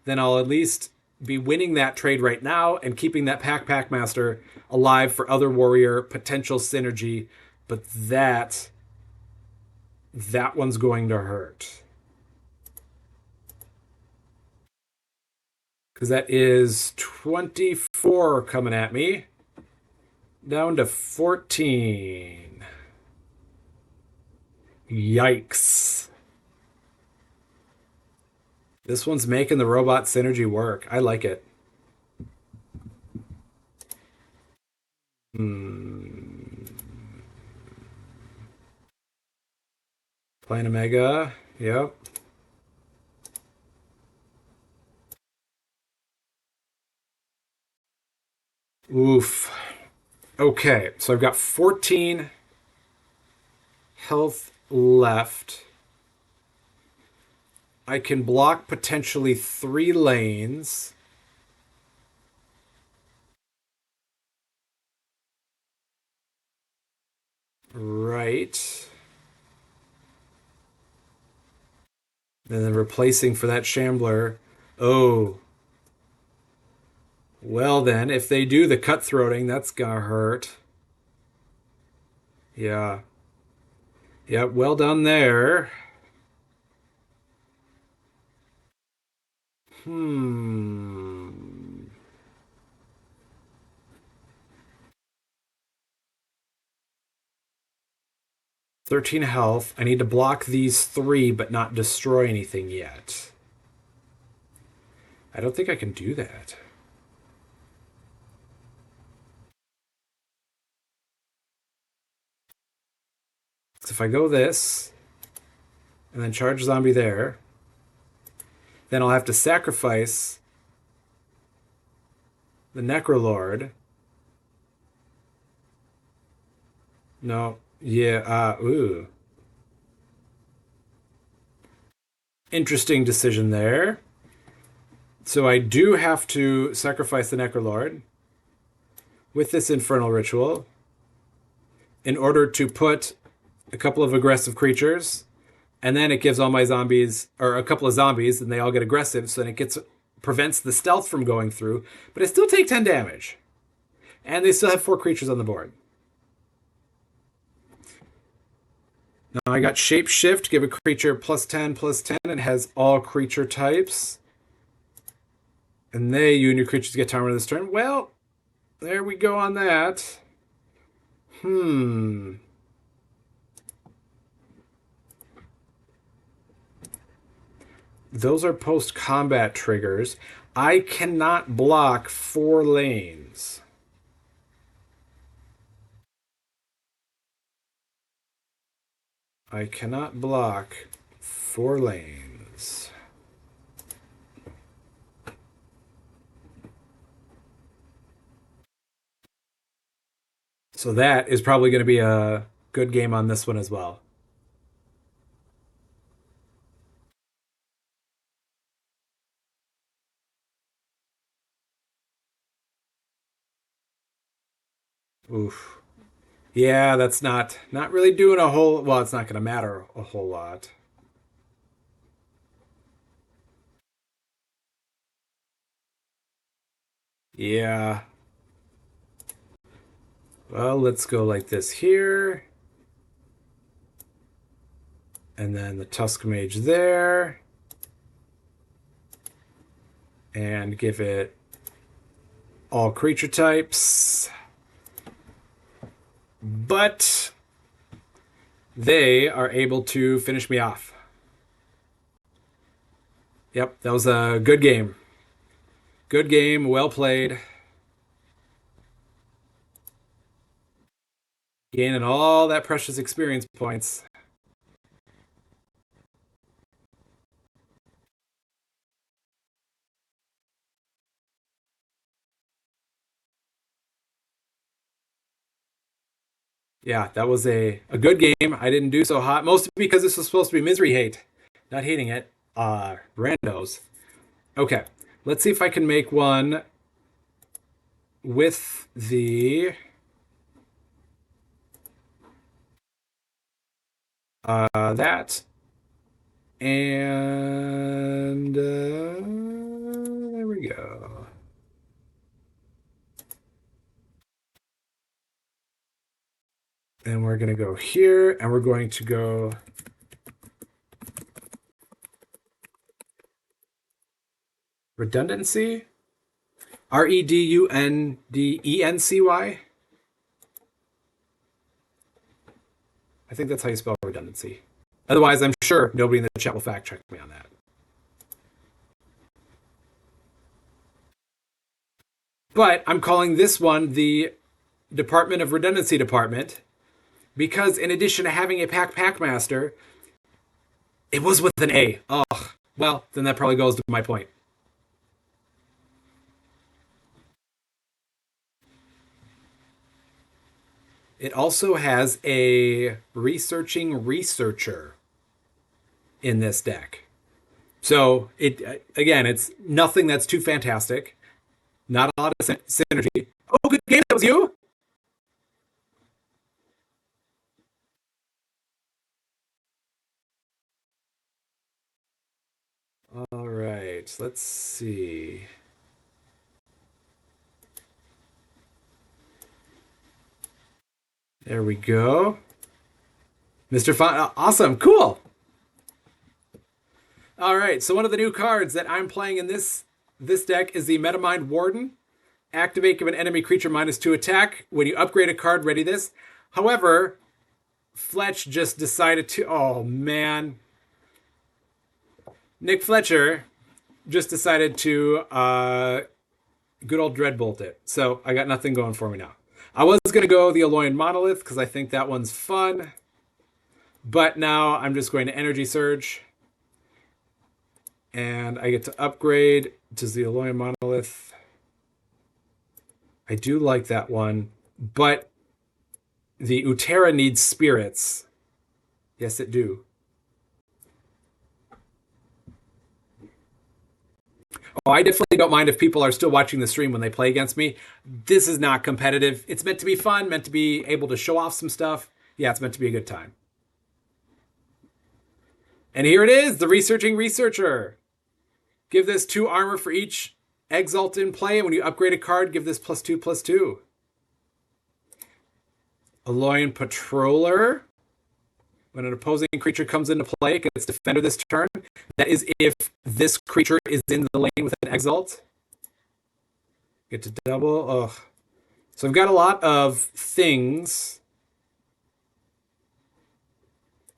Speaker 1: then I'll at least be winning that trade right now and keeping that Packmaster alive for other warrior potential synergy. But that one's going to hurt. Because that is 24 coming at me. Down to 14. Yikes. This one's making the robot synergy work. I like it. Playing a Mega. Yep. Oof. Okay, so I've got 14 health left. I can block potentially 3 lanes. Right. And then replacing for that Shambler. Oh. Well then, if they do the cutthroating, that's gonna hurt. Yeah. Yep, well done there. Hmm. 13 health. I need to block these three, but not destroy anything yet. I don't think I can do that. So if I go this, and then charge zombie there, then I'll have to sacrifice the Necrolord. No. Yeah, ooh. Interesting decision there. So I do have to sacrifice the Necrolord with this Infernal Ritual in order to put a couple of aggressive creatures, and then it gives all my zombies, or a couple of zombies, and they all get aggressive, so then it prevents the stealth from going through, but I still take 10 damage. And they still have 4 creatures on the board. Now I got Shapeshift, give a creature +10/+10, and has all creature types. And you and your creatures get timer this turn. Well, there we go on that. Hmm. Those are post-combat triggers. I cannot block 4 lanes. I cannot block 4 lanes. So that is probably going to be a good game on this one as well. Oof. Yeah, that's not really doing a whole, well, it's not going to matter a whole lot. Yeah. Well, let's go like this here. And then the Tusk Mage there. And give it all creature types. But they are able to finish me off. Yep, that was a good game. Good game, well played. Gaining all that precious experience points. Yeah, that was a good game. I didn't do so hot, mostly because this was supposed to be misery hate, not hating it. Randos. Okay, let's see if I can make one with that and there we go. And we're going to go here, and we're going to go redundancy. Redundency. I think that's how you spell redundancy. Otherwise, I'm sure nobody in the chat will fact check me on that. But I'm calling this one the Department of Redundancy Department because in addition to having a Packmaster, it was with an A. Oh, well, then that probably goes to my point. It also has a researching researcher in this deck. So it again, it's nothing that's too fantastic. Not a lot of synergy. Oh, good game. That was you. All right. Let's see. There we go. Mr. Font, awesome, cool. All right, so one of the new cards that I'm playing in this deck is the Metamind Warden. Activate, give an enemy creature -2 attack. When you upgrade a card, ready this. However, Fletch just decided to... Oh, man. Nick Fletcher just decided to good old Dreadbolt it. So I got nothing going for me now. I was going to go the Alolan Monolith because I think that one's fun. But now I'm just going to Energy Surge. And I get to upgrade to the Alolan Monolith. I do like that one. But the Utera needs spirits. Yes, it do. Oh, I definitely don't mind if people are still watching the stream when they play against me. This is not competitive. It's meant to be fun, meant to be able to show off some stuff. Yeah, it's meant to be a good time. And here it is, the Researching Researcher. Give this 2 armor for each Exalt in play, and when you upgrade a card, give this +2/+2. Alolan Patroller. When an opposing creature comes into play, it gets Defender this turn. That is if this creature is in the lane with an Exalt. Get to double. Ugh. So I've got a lot of things.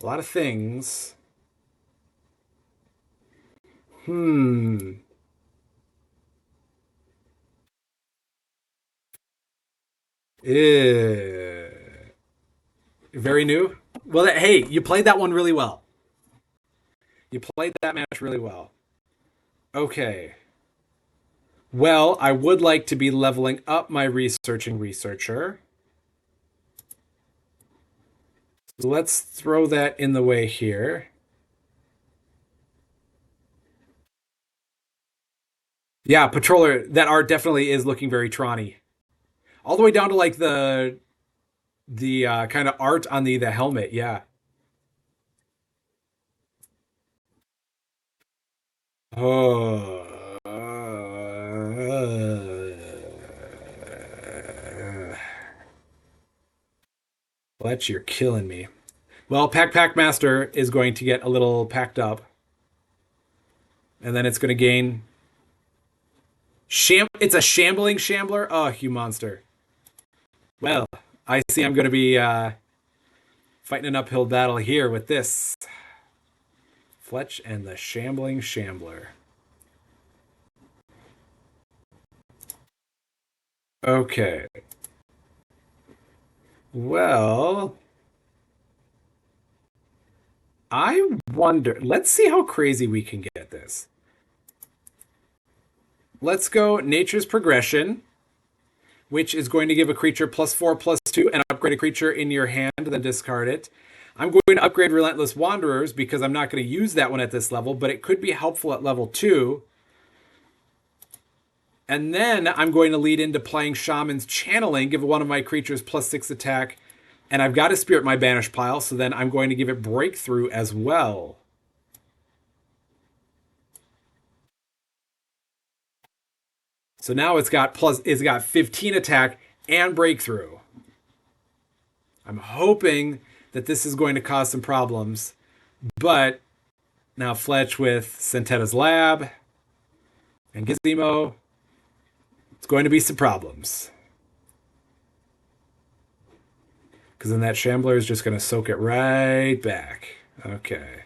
Speaker 1: A lot of things. Very new. Well, hey, you played that one really well. You played that match really well. Okay. Well, I would like to be leveling up my Researching Researcher. So let's throw that in the way here. Yeah, Patroller, that art definitely is looking very Tron-y. All the way down to like the kind of art on the helmet, yeah. Oh. Fletch, you're killing me. Well, Pack Master is going to get a little packed up. And then it's going to gain... It's a Shambling Shambler? Oh, you monster. Well, I see I'm going to be fighting an uphill battle here with this. Fletch and the Shambling Shambler. Okay. Well, I wonder. Let's see how crazy we can get this. Let's go Nature's Progression, which is going to give a creature +4/+2 and upgrade a creature in your hand, then discard it. I'm going to upgrade Relentless Wanderers because I'm not going to use that one at this level, but it could be helpful at level 2. And then I'm going to lead into playing Shaman's Channeling, give one of my creatures +6 attack, and I've got a Spirit in my Banish pile, so then I'm going to give it Breakthrough as well. So now it's got 15 attack and Breakthrough. I'm hoping that this is going to cause some problems, but now Fletch with Centetta's Lab and Gizmo, it's going to be some problems. Because then that Shambler is just going to soak it right back. Okay.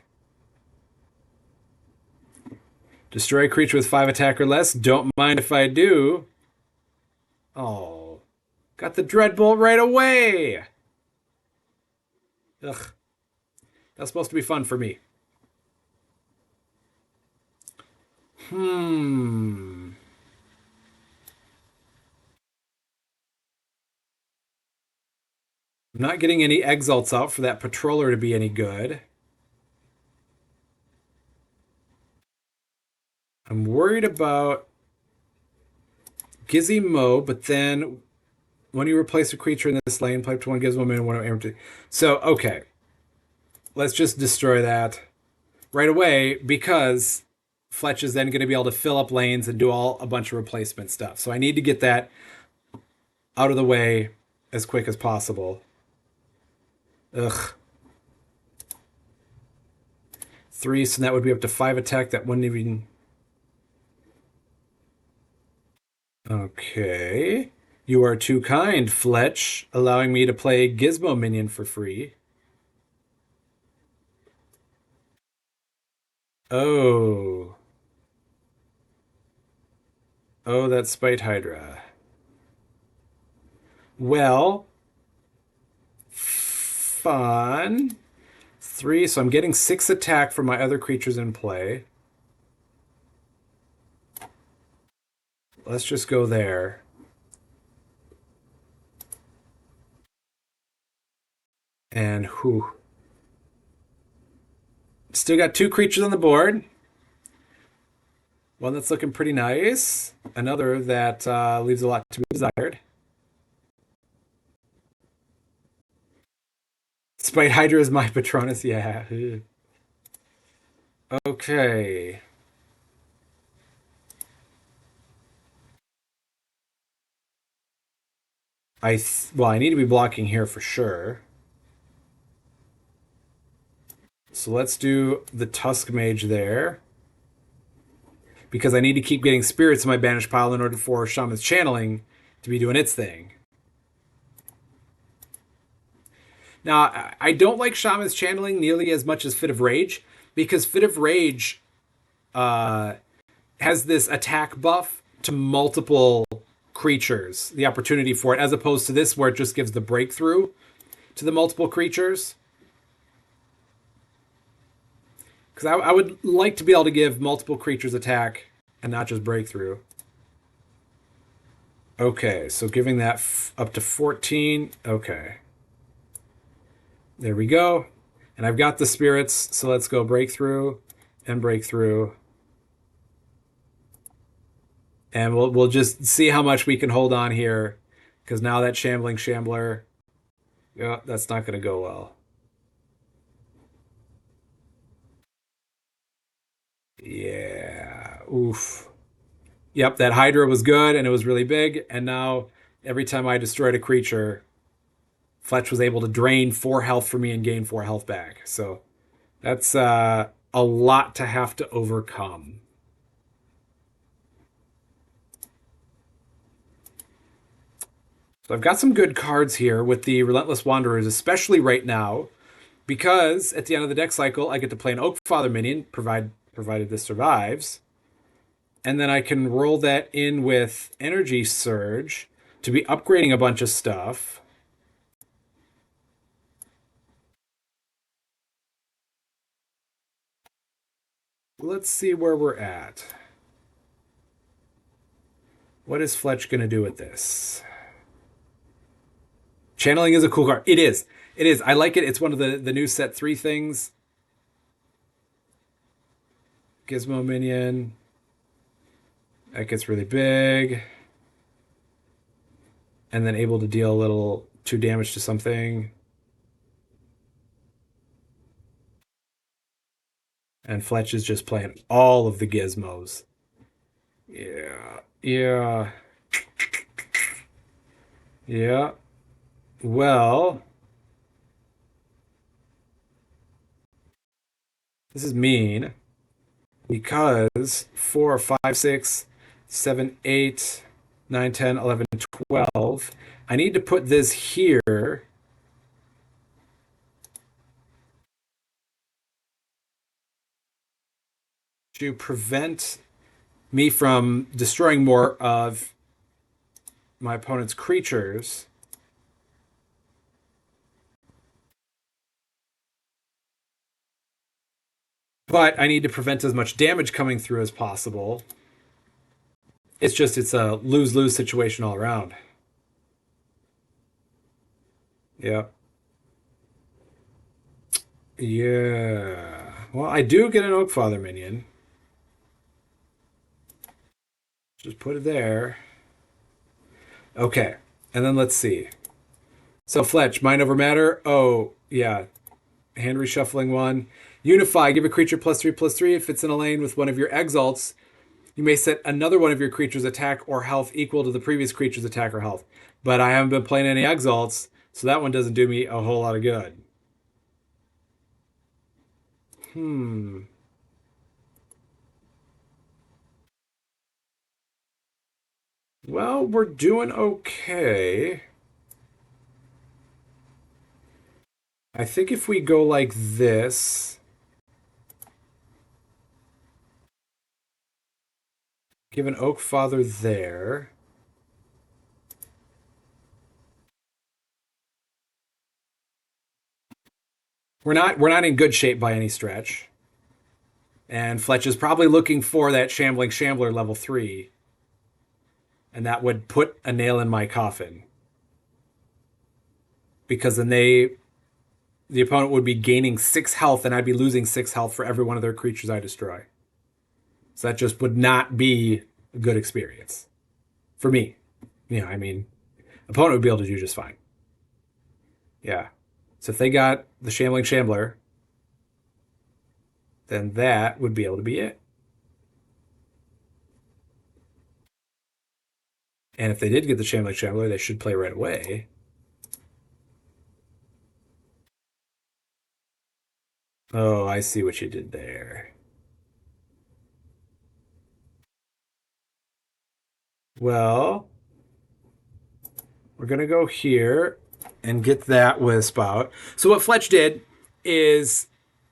Speaker 1: Destroy a creature with 5 attack or less. Don't mind if I do. Oh. Got the Dreadbolt right away. Ugh. That's supposed to be fun for me. I'm not getting any Exalts out for that Patroller to be any good. I'm worried about Gizmo, but then when you replace a creature in this lane, play up to 1 Gizmo and 1 empty. So, okay. Let's just destroy that right away because Fletch is then going to be able to fill up lanes and do a bunch of replacement stuff. So I need to get that out of the way as quick as possible. Ugh. 3, so that would be up to 5 attack. That wouldn't even. Okay. You are too kind, Fletch, allowing me to play Gizmo Minion for free. Oh. Oh, that's Spite Hydra. Well, fun. 3, so I'm getting 6 attack from my other creatures in play. Let's just go there. And whew. Still got 2 creatures on the board. One that's looking pretty nice. Another that leaves a lot to be desired. Spite Hydra is my Patronus, yeah. Okay. Well, I need to be blocking here for sure. So let's do the Tusk Mage there. Because I need to keep getting spirits in my banished pile in order for Shaman's Channeling to be doing its thing. Now, I don't like Shaman's Channeling nearly as much as Fit of Rage, because Fit of Rage has this attack buff to multiple creatures, the opportunity for it, as opposed to this where it just gives the breakthrough to the multiple creatures. Because I would like to be able to give multiple creatures attack and not just breakthrough. Okay, so giving that up to 14. Okay. There we go. And I've got the spirits, so let's go breakthrough and breakthrough. And we'll just see how much we can hold on here. Because now that Shambling Shambler, yeah, that's not going to go well. Yeah. Oof. Yep, that Hydra was good and it was really big. And now every time I destroyed a creature, Fletch was able to drain 4 health from me and gain 4 health back. So that's a lot to have to overcome. So I've got some good cards here with the Relentless Wanderers, especially right now, because at the end of the deck cycle, I get to play an Oakfather minion, provided this survives. And then I can roll that in with Energy Surge to be upgrading a bunch of stuff. Let's see where we're at. What is Fletch going to do with this? Channeling is a cool card. It is. It is. I like it. It's one of the new set 3 things. Gizmo minion. That gets really big. And then able to deal a little 2 damage to something. And Fletch is just playing all of the gizmos. Yeah. Yeah. Yeah. Well, this is mean because 4, 5, 6, 7, 8, 9, 10, 11, 12. I need to put this here. To prevent me from destroying more of my opponent's creatures. But I need to prevent as much damage coming through as possible. It's a lose-lose situation all around. Yeah. Yeah. Well, I do get an Oakfather minion. Just put it there. Okay. And then let's see. So Fletch, mind over matter. Oh, yeah. Hand reshuffling 1. Unify, give a creature +3/+3. If it's in a lane with one of your exalts, you may set another one of your creature's attack or health equal to the previous creature's attack or health. But I haven't been playing any exalts, so that one doesn't do me a whole lot of good. Hmm. Well, we're doing okay. I think if we go like this, give an oak father there. We're not in good shape by any stretch. And Fletch is probably looking for that Shambling Shambler level 3. And that would put a nail in my coffin. Because then the opponent would be gaining 6 health, and I'd be losing 6 health for every one of their creatures I destroy. So that just would not be a good experience. For me. I mean, opponent would be able to do just fine. Yeah. So if they got the Shambling Shambler, then that would be able to be it. And if they did get the Shambling Shambler, they should play right away. Oh, I see what you did there. Well, we're going to go here and get that wisp out. So what Fletch did is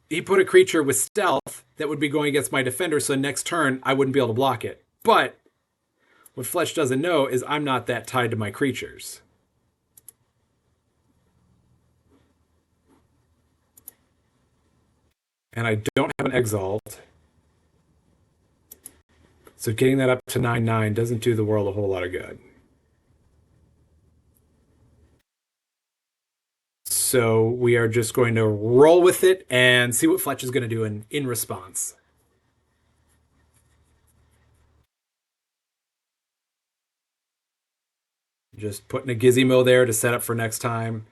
Speaker 1: he put a creature with stealth that would be going against my defender, so next turn I wouldn't be able to block it. But what Fletch doesn't know is I'm not that tied to my creatures. And I don't have an Exalt. So getting that up to 9/9 doesn't do the world a whole lot of good. So we are just going to roll with it and see what Fletch is going to do in response. Just putting a gizmo there to set up for next time.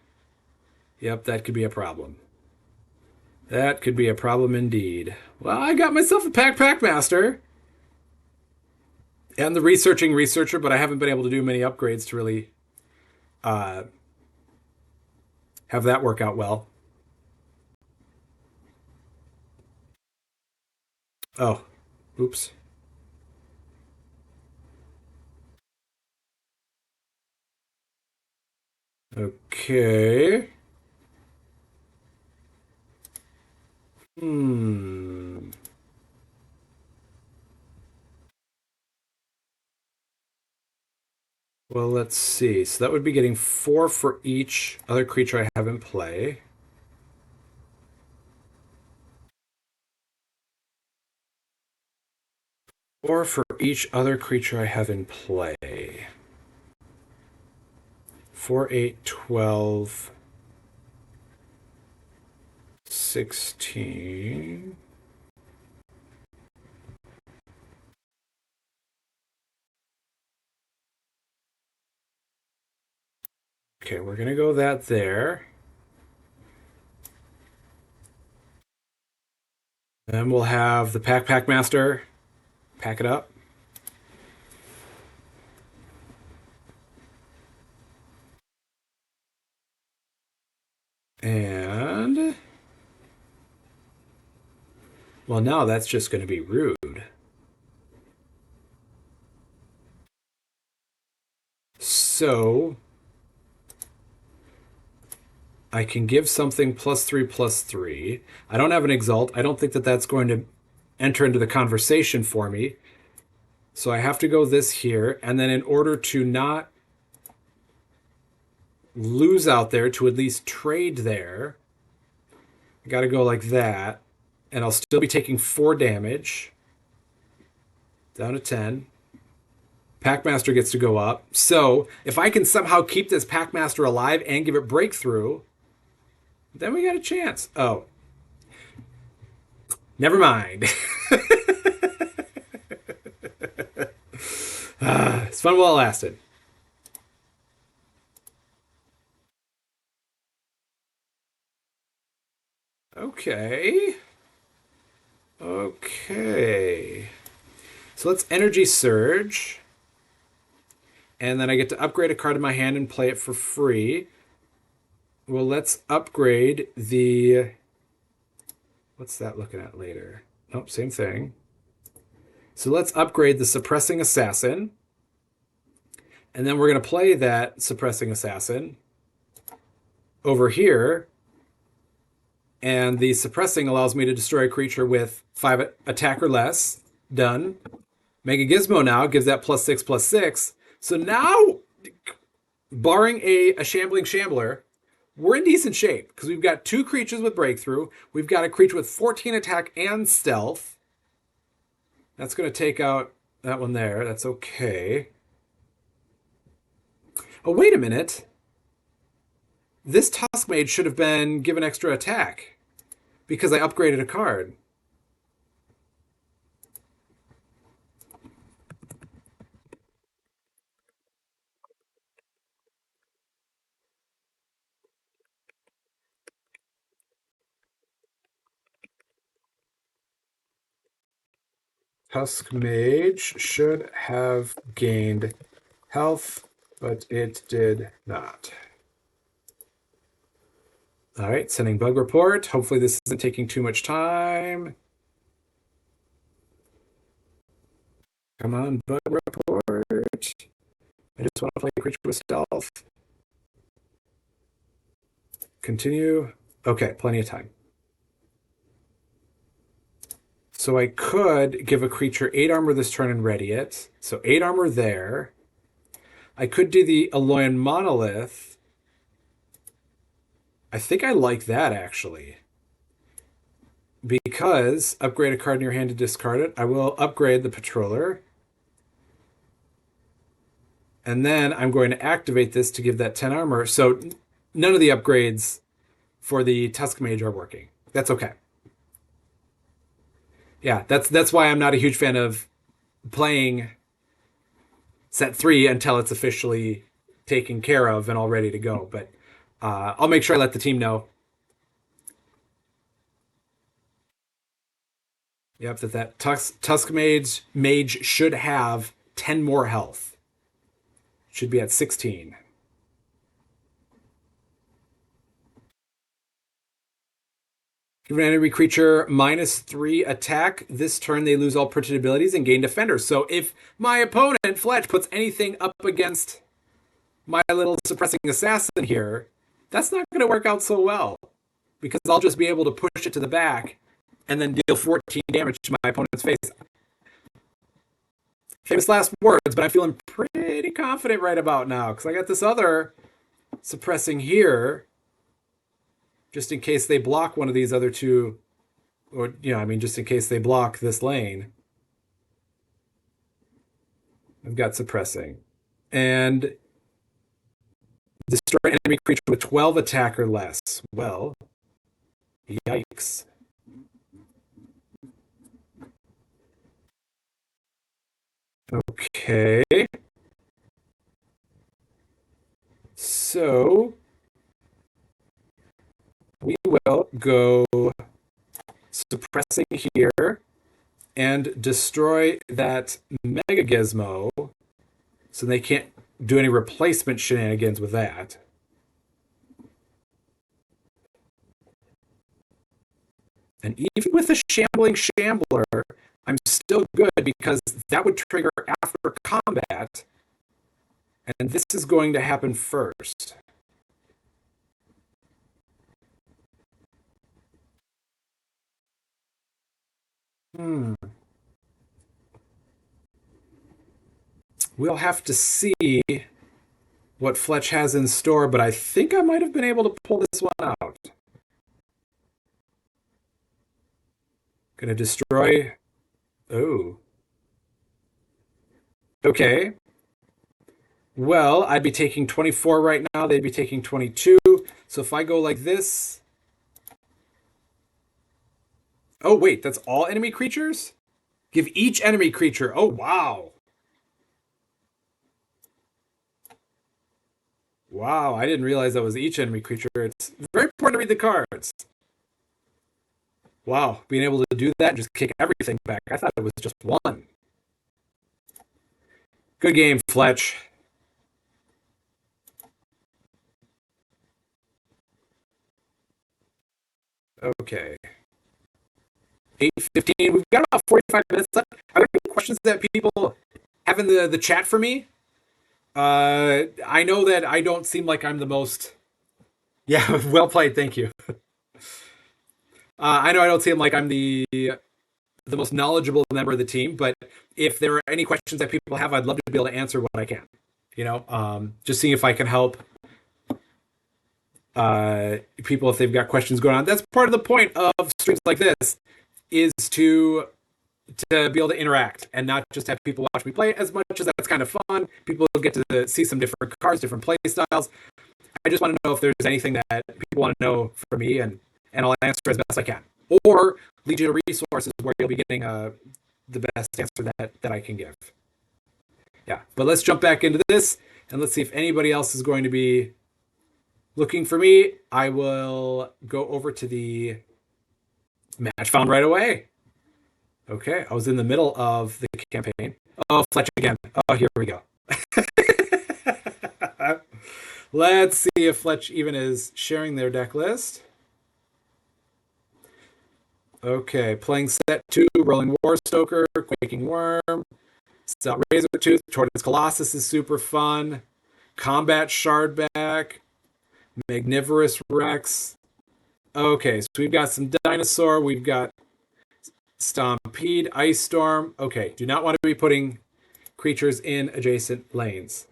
Speaker 1: Yep, that could be a problem. That could be a problem indeed. Well, I got myself a Packmaster. And the researching researcher, but I haven't been able to do many upgrades to really uh, have that work out well. Oh, oops. Okay. Hmm. Well, let's see. So that would be getting 4 for each other creature I have in play. Or for each other creature I have in play. 4, 8, 12, 16. Okay, we're going to go that there. Then we'll have the Packmaster pack it up. And well, now that's just going to be rude. So I can give something +3/+3. I don't have an Exalt. I don't think that that's going to enter into the conversation for me. So I have to go this here. And then in order to not lose out there, to at least trade there, I got to go like that. And I'll still be taking 4 damage. Down to 10. Packmaster gets to go up. So if I can somehow keep this Packmaster alive and give it breakthrough, then we got a chance. Oh. Never mind. It's fun while it lasted. Okay. Okay. So let's Energy Surge. And then I get to upgrade a card in my hand and play it for free. Well, let's upgrade the... What's that looking at later? Nope, same thing. So let's upgrade the Suppressing Assassin. And then we're going to play that Suppressing Assassin over here. And the Suppressing allows me to destroy a creature with 5 attack or less. Done. Mega Gizmo now gives that +6/+6. So now, barring a Shambling Shambler, we're in decent shape because we've got 2 creatures with Breakthrough. We've got a creature with 14 attack and stealth. That's going to take out that one there. That's okay. Oh, wait a minute. This Tusk Mage should have been given extra attack because I upgraded a card. Tusk Mage should have gained health, but it did not. All right, sending bug report. Hopefully this isn't taking too much time. Come on, bug report. I just want to play a creature with stealth. Continue. Okay, plenty of time. So I could give a creature 8 armor this turn and ready it. So 8 armor there. I could do the Aloyan Monolith. I think I like that, actually. Because upgrade a card in your hand to discard it, I will upgrade the Patroller. And then I'm going to activate this to give that 10 armor. So none of the upgrades for the Tusk Mage are working. That's okay. Yeah, that's why I'm not a huge fan of playing set 3 until it's officially taken care of and all ready to go. But I'll make sure I let the team know. Yep, that Tusk Mage should have 10 more health. Should be at 16. Give an enemy creature -3 attack. This turn they lose all printed abilities and gain defender. So if my opponent, Fletch, puts anything up against my little Suppressing Assassin here, that's not going to work out so well. Because I'll just be able to push it to the back and then deal 14 damage to my opponent's face. Famous last words, but I'm feeling pretty confident right about now because I got this other suppressing here just in case they block one of these other 2, or, just in case they block this lane. I've got suppressing. And destroy an enemy creature with 12 attack or less. Well, yikes. Okay. So we will go suppressing here and destroy that Mega Gizmo so they can't do any replacement shenanigans with that. And even with a Shambling Shambler, I'm still good because that would trigger after combat. And this is going to happen first. We'll have to see what Fletch has in store, but I think I might have been able to pull this one out. Gonna destroy... Oh. Okay. Well, I'd be taking 24 right now. They'd be taking 22. So if I go like this... Oh, wait, that's all enemy creatures? Give each enemy creature... Oh, wow. Wow, I didn't realize that was each enemy creature. It's very important to read the cards. Wow, being able to do that and just kick everything back. I thought it was just one. Good game, Fletch. Okay. 8:15. We've got about 45 minutes left. Are there any questions that people have in the chat for me? I know that I don't seem like I'm the most. Yeah, well played. Thank you. I know I don't seem like I'm the most knowledgeable member of the team, but if there are any questions that people have, I'd love to be able to answer what I can. Just seeing if I can help people if they've got questions going on. That's part of the point of streams like this, is to be able to interact and not just have people watch me play. As much as that's kind of fun, people get to see some different cards, different play styles. I just want to know if there's anything that people want to know from me, and I'll answer as best I can, or lead you to resources where you'll be getting the best answer that I can give. Yeah, but let's jump back into this, and let's see if anybody else is going to be looking for me. I will go over to the match found right away. Okay, I was in the middle of the campaign. Oh, Fletch again. Oh, here we go. Let's see if Fletch even is sharing their deck list. Okay, playing set 2, Rolling Warstoker, Quaking Worm, Stout Razortooth, Tortoise Colossus is super fun, Combat Shardback, Magnivorous Rex. Okay, so we've got some Dinosaur, we've got Stampede, Ice Storm. Okay, do not want to be putting creatures in adjacent lanes.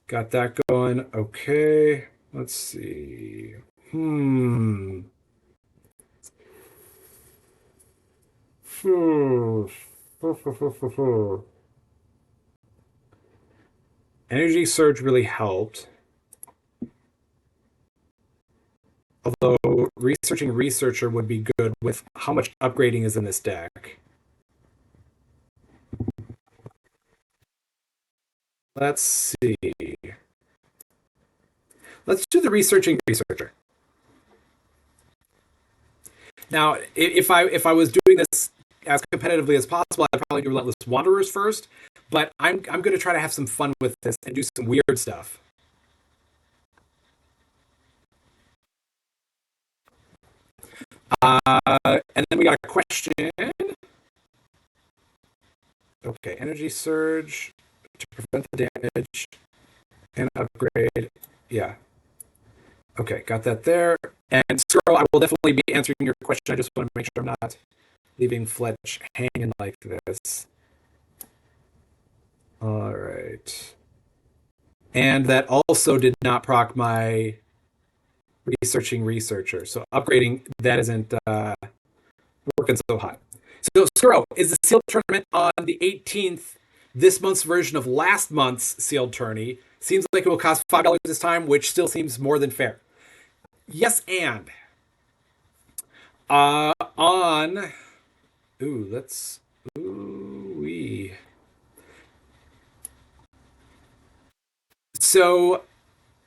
Speaker 1: Got that going. Okay, let's see. Energy Surge really helped. Although researching Researcher would be good with how much upgrading is in this deck. Let's see. Let's do the Researching Researcher. Now, if I was doing this as competitively as possible, I'd probably do Relentless Wanderers first, but I'm going to try to have some fun with this and do some weird stuff. And then we got a question. Okay, Energy Surge to prevent the damage and upgrade. Yeah. Okay, got that there. And Skrull, I will definitely be answering your question. I just want to make sure I'm not leaving Fletch hanging like this. All right. And that also did not proc my Researching Researcher. So upgrading that isn't working so hot. So Skrull, is the sealed tournament on the 18th this month's version of last month's sealed tourney? Seems like it will cost $5 this time, which still seems more than fair. Yes, and on so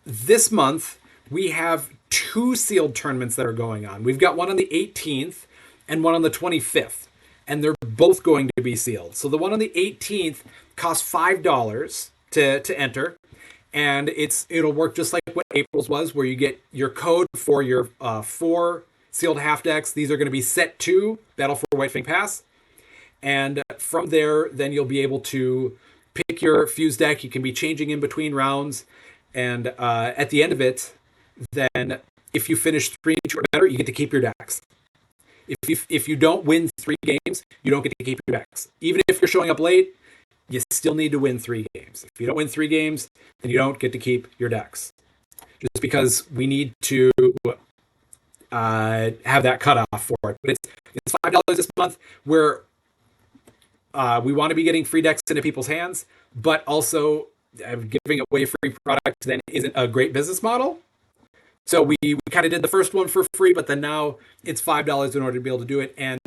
Speaker 1: this month we have 2 sealed tournaments that are going on. We've got one on the 18th and one on the 25th, and they're both going to be sealed. So the one on the 18th costs $5 to enter, and it'll work just like what April's was, where you get your code for your 4 sealed half decks. These are going to be set 2 Battle for White Fang Pass, and from there, then you'll be able to pick your fuse deck. You can be changing in between rounds, and at the end of it, then if you finish 3-2 or better, you get to keep your decks. If you don't win 3 games, you don't get to keep your decks. Even if you're showing up late, you still need to win 3 games. If you don't win 3 games, then you don't get to keep your decks. Just because we need to have that cutoff for it. But it's $5 this month, where we want to be getting free decks into people's hands, but also giving away free product then isn't a great business model. So we kind of did the first one for free, but then now it's $5 in order to be able to do it. And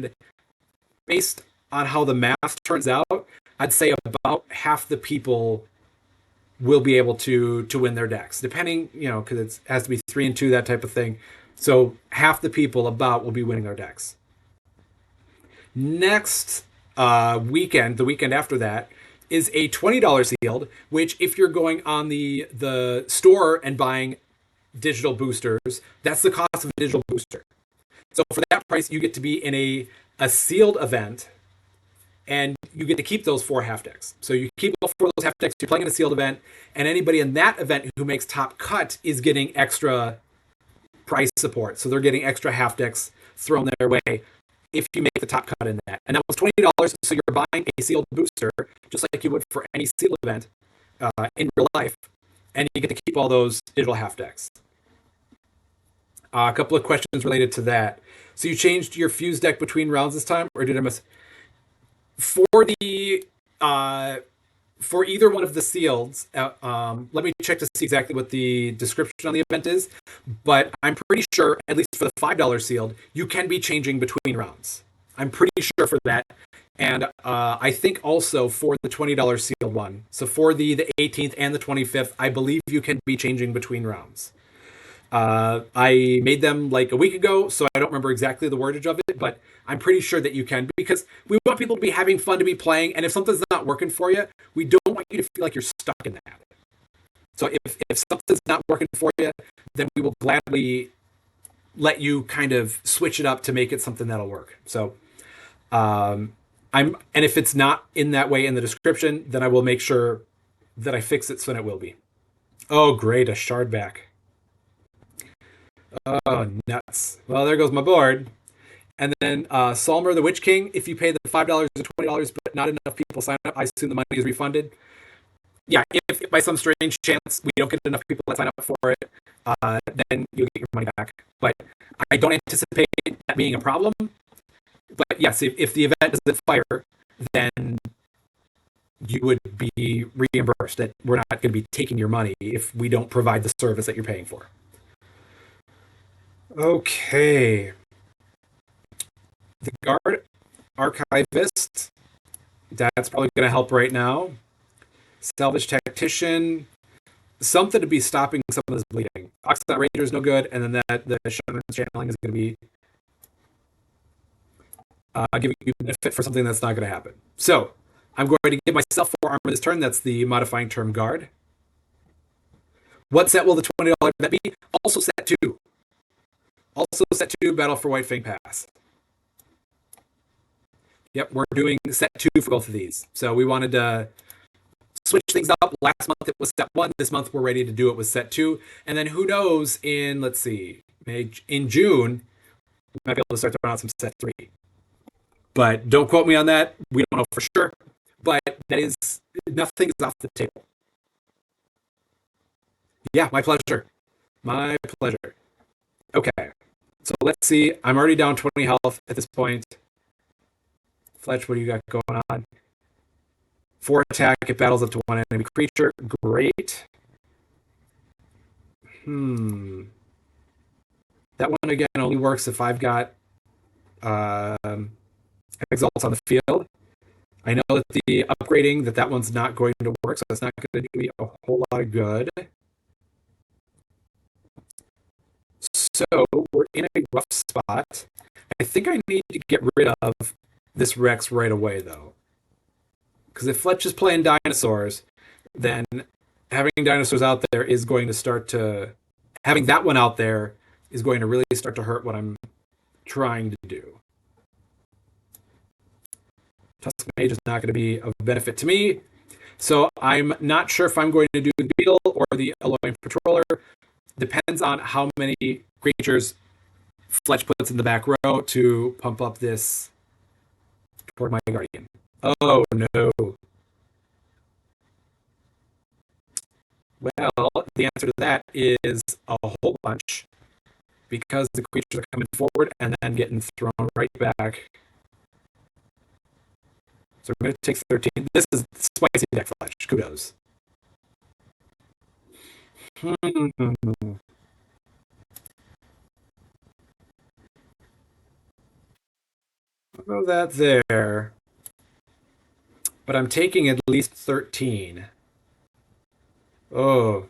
Speaker 1: based on how the math turns out, I'd say about half the people will be able to win their decks, depending, because it has to be 3-2, that type of thing. So half the people will be winning their decks. Next weekend, the weekend after that, is a $20 sealed, which if you're going on the store and buying digital boosters, that's the cost of a digital booster. So for that price, you get to be in a sealed event, and you get to keep those 4 half decks. So you keep all 4 of those half decks. You're playing in a sealed event, and anybody in that event who makes top cut is getting extra price support. So they're getting extra half decks thrown their way if you make the top cut in that. And that was $20. So you're buying a sealed booster just like you would for any sealed event in real life, and you get to keep all those digital half decks. A couple of questions related to that. So you changed your fuse deck between rounds this time, or did I miss? For the for either one of the sealeds, let me check to see exactly what the description on the event is. But I'm pretty sure, at least for the $5 sealed, you can be changing between rounds. I'm pretty sure for that. And I think also for the $20 sealed one. So for the 18th and the 25th, I believe you can be changing between rounds. I made them like a week ago, so I don't remember exactly the wordage of it, but I'm pretty sure that you can, because we want people to be having fun, to be playing, and if something's not working for you, we don't want you to feel like you're stuck in that. So if something's not working for you, then we will gladly let you kind of switch it up to make it something that'll work. So and if it's not in that way in the description, then I will make sure that I fix it so that it will be. Oh, great, a shard back. Oh, nuts. Well, there goes my board. And then Salmer the Witch King, if you pay the $5 or $20, but not enough people sign up, I assume the money is refunded. Yeah, if by some strange chance we don't get enough people that sign up for it, then you'll get your money back. But I don't anticipate that being a problem. But yes, if the event doesn't fire, then you would be reimbursed. That we're not going to be taking your money if we don't provide the service that you're paying for. Okay. The Guard Archivist. That's probably going to help right now. Salvage Tactician. Something to be stopping some of this bleeding. Oxidant Ranger is no good, and then the Shaman Channeling is going to be giving you benefit for something that's not going to happen. So, I'm going to give myself 4 armor this turn. That's the modifying term Guard. What set will the $20 that be? Also set 2. Also set 2, Battle for White Fang Pass. Yep, we're doing set 2 for both of these. So we wanted to switch things up. Last month it was set 1. This month we're ready to do it with set 2. And then who knows, in, let's see, in June, we might be able to start throwing out some set 3. But don't quote me on that. We don't know for sure. But that is, nothing is off the table. Yeah, my pleasure. My pleasure. Okay. So let's see. I'm already down 20 health at this point. Fletch, what do you got going on? 4 attack. It battles up to 1 enemy creature. Great. That one, again, only works if I've got Exalts on the field. I know that the upgrading, that one's not going to work, so it's not going to do me a whole lot of good. So we're in a rough spot. I think I need to get rid of this Rex right away, though. Because if Fletch is playing dinosaurs, then having dinosaurs out there is going to start to... Having that one out there is going to really start to hurt what I'm trying to do. Tusk Mage is not going to be of benefit to me. So I'm not sure if I'm going to do the Beetle or the Alloying Patroller. Depends on how many creatures Fletch puts in the back row to pump up this toward my Guardian. Oh, no. Well, the answer to that is a whole bunch, because the creatures are coming forward and then getting thrown right back. So we're going to take 13. This is spicy deck Fletch. Kudos. I'll go that there. But I'm taking at least 13. Oh.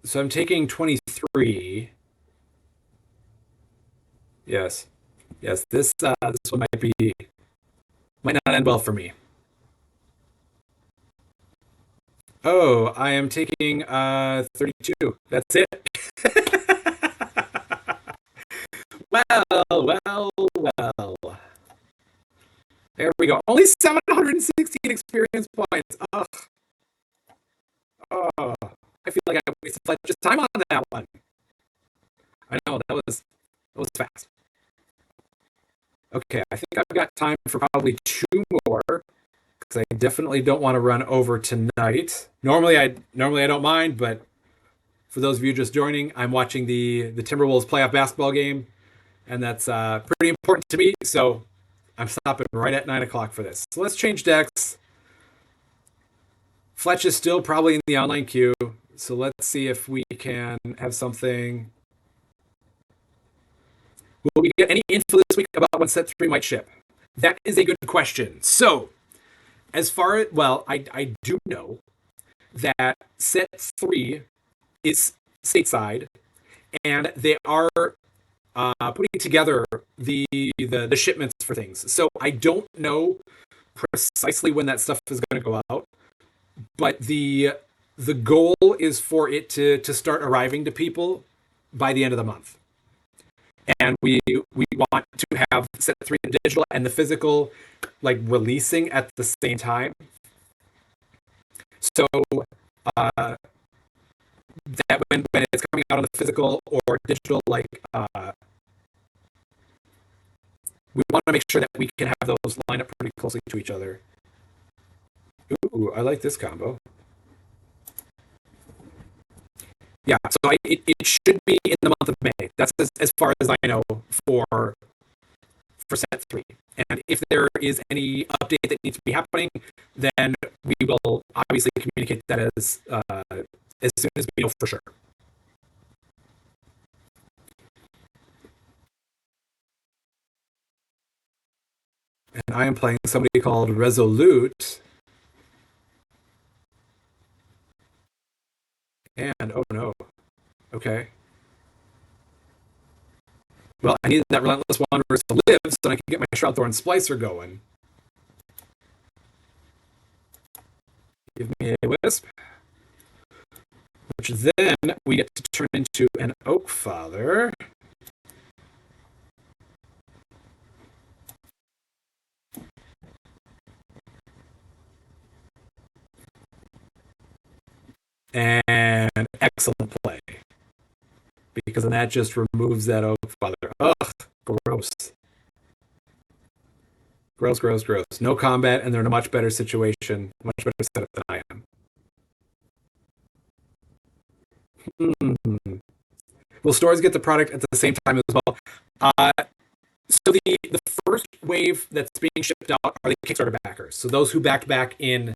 Speaker 1: So I'm taking 23. Yes. Yes, this one might not end well for me. Oh, I am taking 32. That's it. Well. There we go. Only 716 experience points. Ugh. Oh, I feel like I wasted just time on that one. I know that was fast. Okay, I think I've got time for probably two more because I definitely don't want to run over tonight. Normally I don't mind, but for those of you just joining, I'm watching the Timberwolves playoff basketball game, and that's pretty important to me. So I'm stopping right at 9 o'clock for this. So let's change decks. Fletch is still probably in the online queue, so let's see if we can have something. Will we get any info this week about when set 3 might ship? That is a good question. So, as far as, well, I do know that set 3 is stateside, and they are putting together the shipments for things. So I don't know precisely when that stuff is going to go out, but the goal is for it to start arriving to people by the end of the month. And we want to have set 3 digital and the physical like releasing at the same time. So that when it's coming out on the physical or digital, like we want to make sure that we can have those lined up pretty closely to each other. Ooh, I like this combo. Yeah, so it should be in the month of May. That's as far as I know for set 3. And if there is any update that needs to be happening, then we will obviously communicate that as soon as we know for sure. And I am playing somebody called Resolute. And oh no. Okay. Well, I needed that Relentless Wanderers to live so I can get my Shroudthorn Splicer going. Give me a Wisp. Which then we get to turn into an Oak Father. And excellent play. Because then that just removes that Oak Father. Ugh, gross. Gross. No combat, and they're in a much better situation, much better setup than I am. Will stores get the product at the same time as well? So the first wave that's being shipped out are the Kickstarter backers. So those who backed back in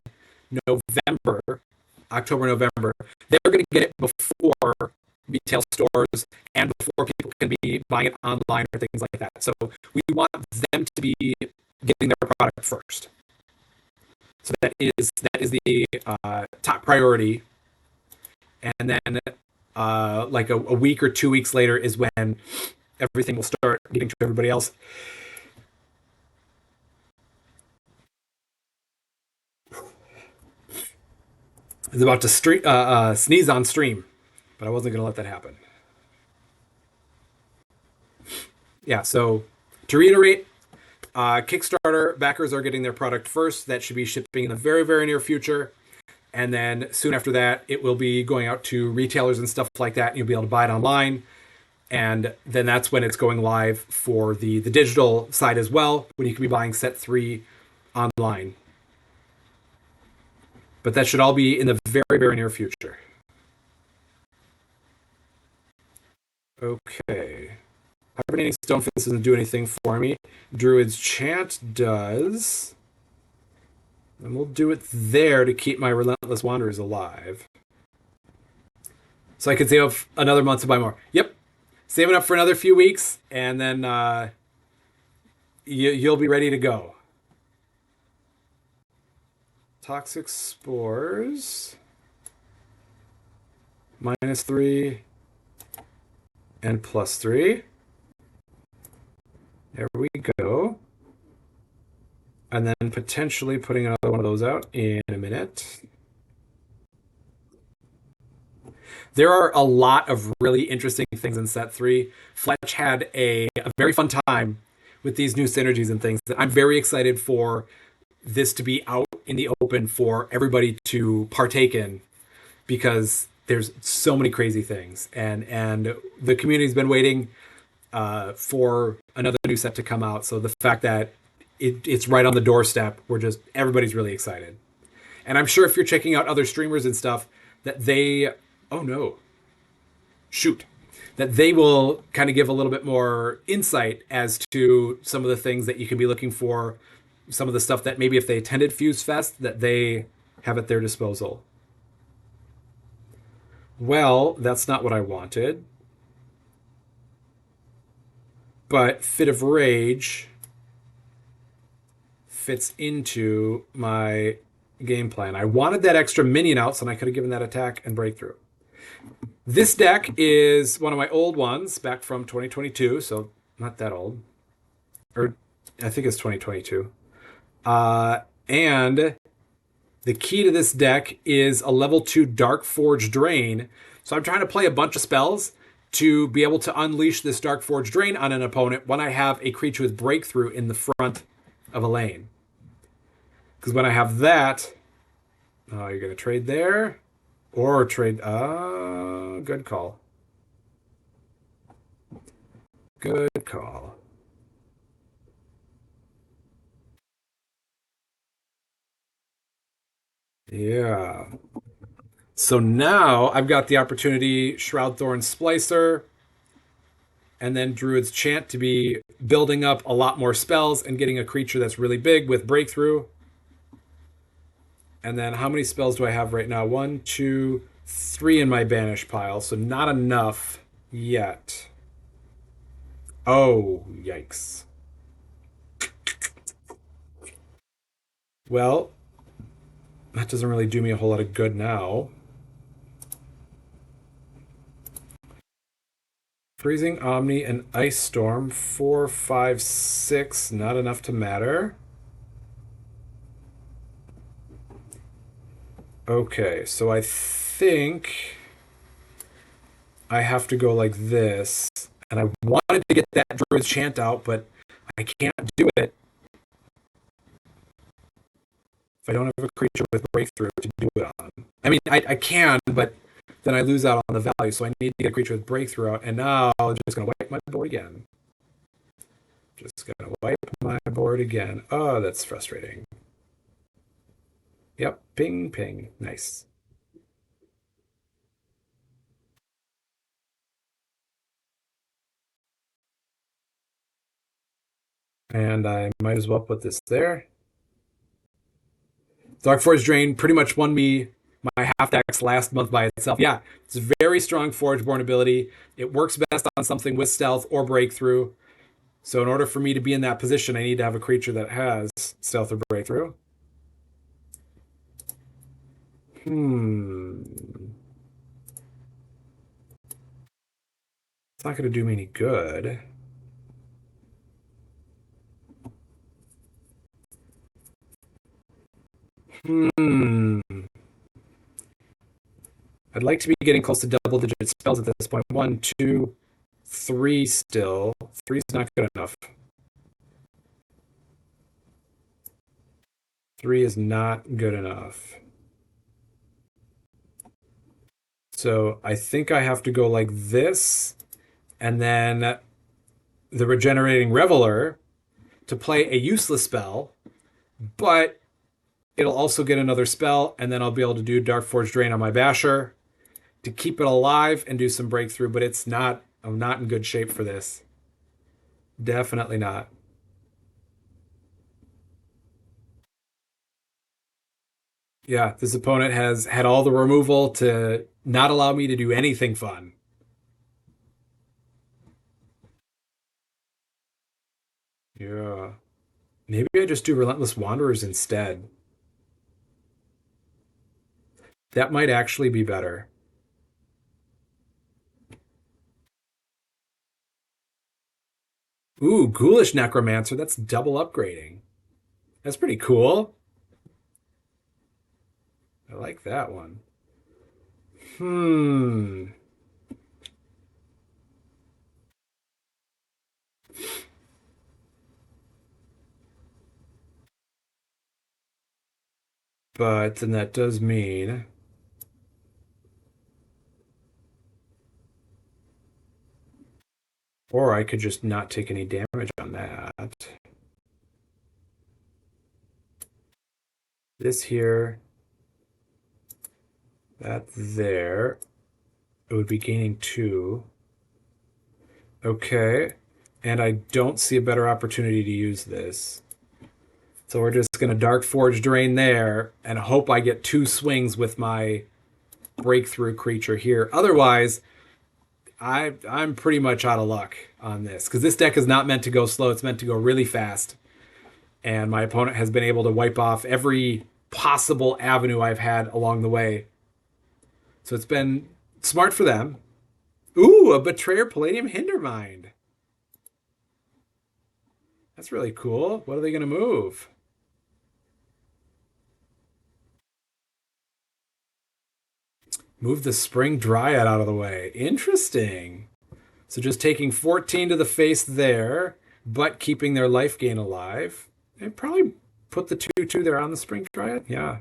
Speaker 1: October, November, they're going to get it before retail stores and before people can be buying it online or things like that. So we want them to be getting their product first. So that is the top priority. And then like a week or 2 weeks later is when everything will start getting to everybody else. I was about to sneeze on stream, but I wasn't going to let that happen. Yeah, so to reiterate, Kickstarter backers are getting their product first. That should be shipping in the very, very near future. And then soon after that, it will be going out to retailers and stuff like that. And you'll be able to buy it online. And then that's when it's going live for the digital side as well, when you can be buying set 3 online. But that should all be in the very, very near future. Okay. Hibernating Stoneface doesn't do anything for me. Druid's Chant does. And we'll do it there to keep my Relentless Wanderers alive. So I can save up another month to buy more. Yep. Saving up for another few weeks, and then you'll be ready to go. Toxic Spores. -3 and +3. There we go. And then potentially putting another one of those out in a minute. There are a lot of really interesting things in set three. Fletch had a very fun time with these new synergies and things that I'm very excited for this to be out in the open for everybody to partake in because there's so many crazy things and the community's been waiting for another new set to come out. So the fact that it's right on the doorstep, everybody's really excited. And I'm sure if you're checking out other streamers and stuff, that they, oh no, shoot, that they will kind of give a little bit more insight as to some of the things that you can be looking for, some of the stuff that maybe if they attended Fuse Fest, that they have at their disposal. Well, that's not what I wanted. But Fit of Rage fits into my game plan. I wanted that extra minion out so I could have given that attack and breakthrough. This deck is one of my old ones back from 2022, so not that old. Or I think it's 2022. And the key to this deck is a level 2 Dark Forge Drain. So I'm trying to play a bunch of spells to be able to unleash this Dark Forge Drain on an opponent when I have a creature with Breakthrough in the front of a lane. Because when I have that, oh, you're going to trade there? Or trade, good call. Good call. Yeah. So now I've got the opportunity, Shroudthorn Splicer, and then Druid's Chant to be building up a lot more spells and getting a creature that's really big with Breakthrough. And then how many spells do I have right now? 1, 2, 3 in my banish pile, so not enough yet. Oh, yikes. Well, that doesn't really do me a whole lot of good now. Freezing Omni and Ice Storm, 4, 5, 6, not enough to matter. Okay, so I think I have to go like this. And I wanted to get that Druid's Chant out, but I can't do it if I don't have a creature with Breakthrough to do it on. I mean, I can, but then I lose out on the value, so I need to get a creature with Breakthrough out, and now I'm just going to wipe my board again. Just going to wipe my board again. Oh, that's frustrating. Yep, ping, ping. Nice. And I might as well put this there. Dark Forge Drain pretty much won me my half decks last month by itself. Yeah, it's a very strong Forgeborn ability. It works best on something with Stealth or Breakthrough. So in order for me to be in that position, I need to have a creature that has Stealth or Breakthrough. It's not going to do me any good. I'd like to be getting close to double-digit spells at this point. 1, 2, 3 still. 3 is not good enough. 3 is not good enough. So I think I have to go like this, and then the Regenerating Reveler to play a useless spell, but it'll also get another spell, and then I'll be able to do Dark Forge Drain on my Basher to keep it alive and do some Breakthrough, but I'm not in good shape for this. Definitely not. Yeah, this opponent has had all the removal to not allow me to do anything fun. Yeah. Maybe I just do Relentless Wanderers instead. That might actually be better. Ooh, Ghoulish Necromancer. That's double upgrading. That's pretty cool. I like that one. Hmm. But then that does mean, or I could just not take any damage on that. This here, that there, it would be gaining two. Okay. And I don't see a better opportunity to use this. So we're just going to Dark Forge Drain there and hope I get two swings with my breakthrough creature here. Otherwise, I'm pretty much out of luck on this because this deck is not meant to go slow. It's meant to go really fast. And my opponent has been able to wipe off every possible avenue I've had along the way. So it's been smart for them. Ooh, a Betrayer Palladium Hindermind. That's really cool. What are they going to move? Move the Spring Dryad out of the way. Interesting. So just taking 14 to the face there, but keeping their life gain alive. And probably put the 2/2 there on the Spring Dryad. Yeah.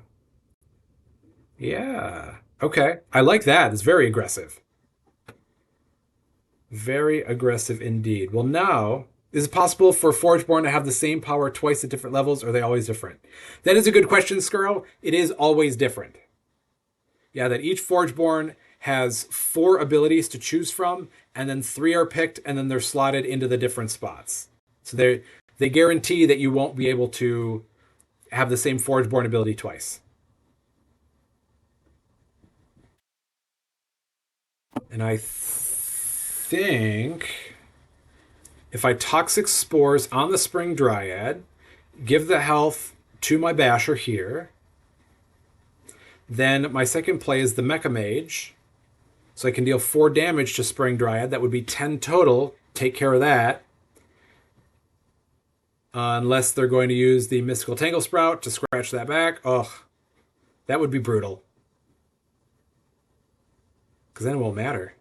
Speaker 1: Yeah. Okay. I like that. It's very aggressive. Very aggressive indeed. Well, now, is it possible for Forgeborn to have the same power twice at different levels, or are they always different? That is a good question, Skuro. It is always different. Yeah, that each Forgeborn has 4 abilities to choose from, and then 3 are picked, and then they're slotted into the different spots. So they guarantee that you won't be able to have the same Forgeborn ability twice. And I think if I Toxic Spores on the Spring Dryad, give the health to my Basher here, then my second play is the Mecha Mage. So I can deal 4 damage to Spring Dryad. That would be 10 total. Take care of that. Unless they're going to use the Mystical Tangle Sprout to scratch that back. Ugh. That would be brutal. Because then it won't matter.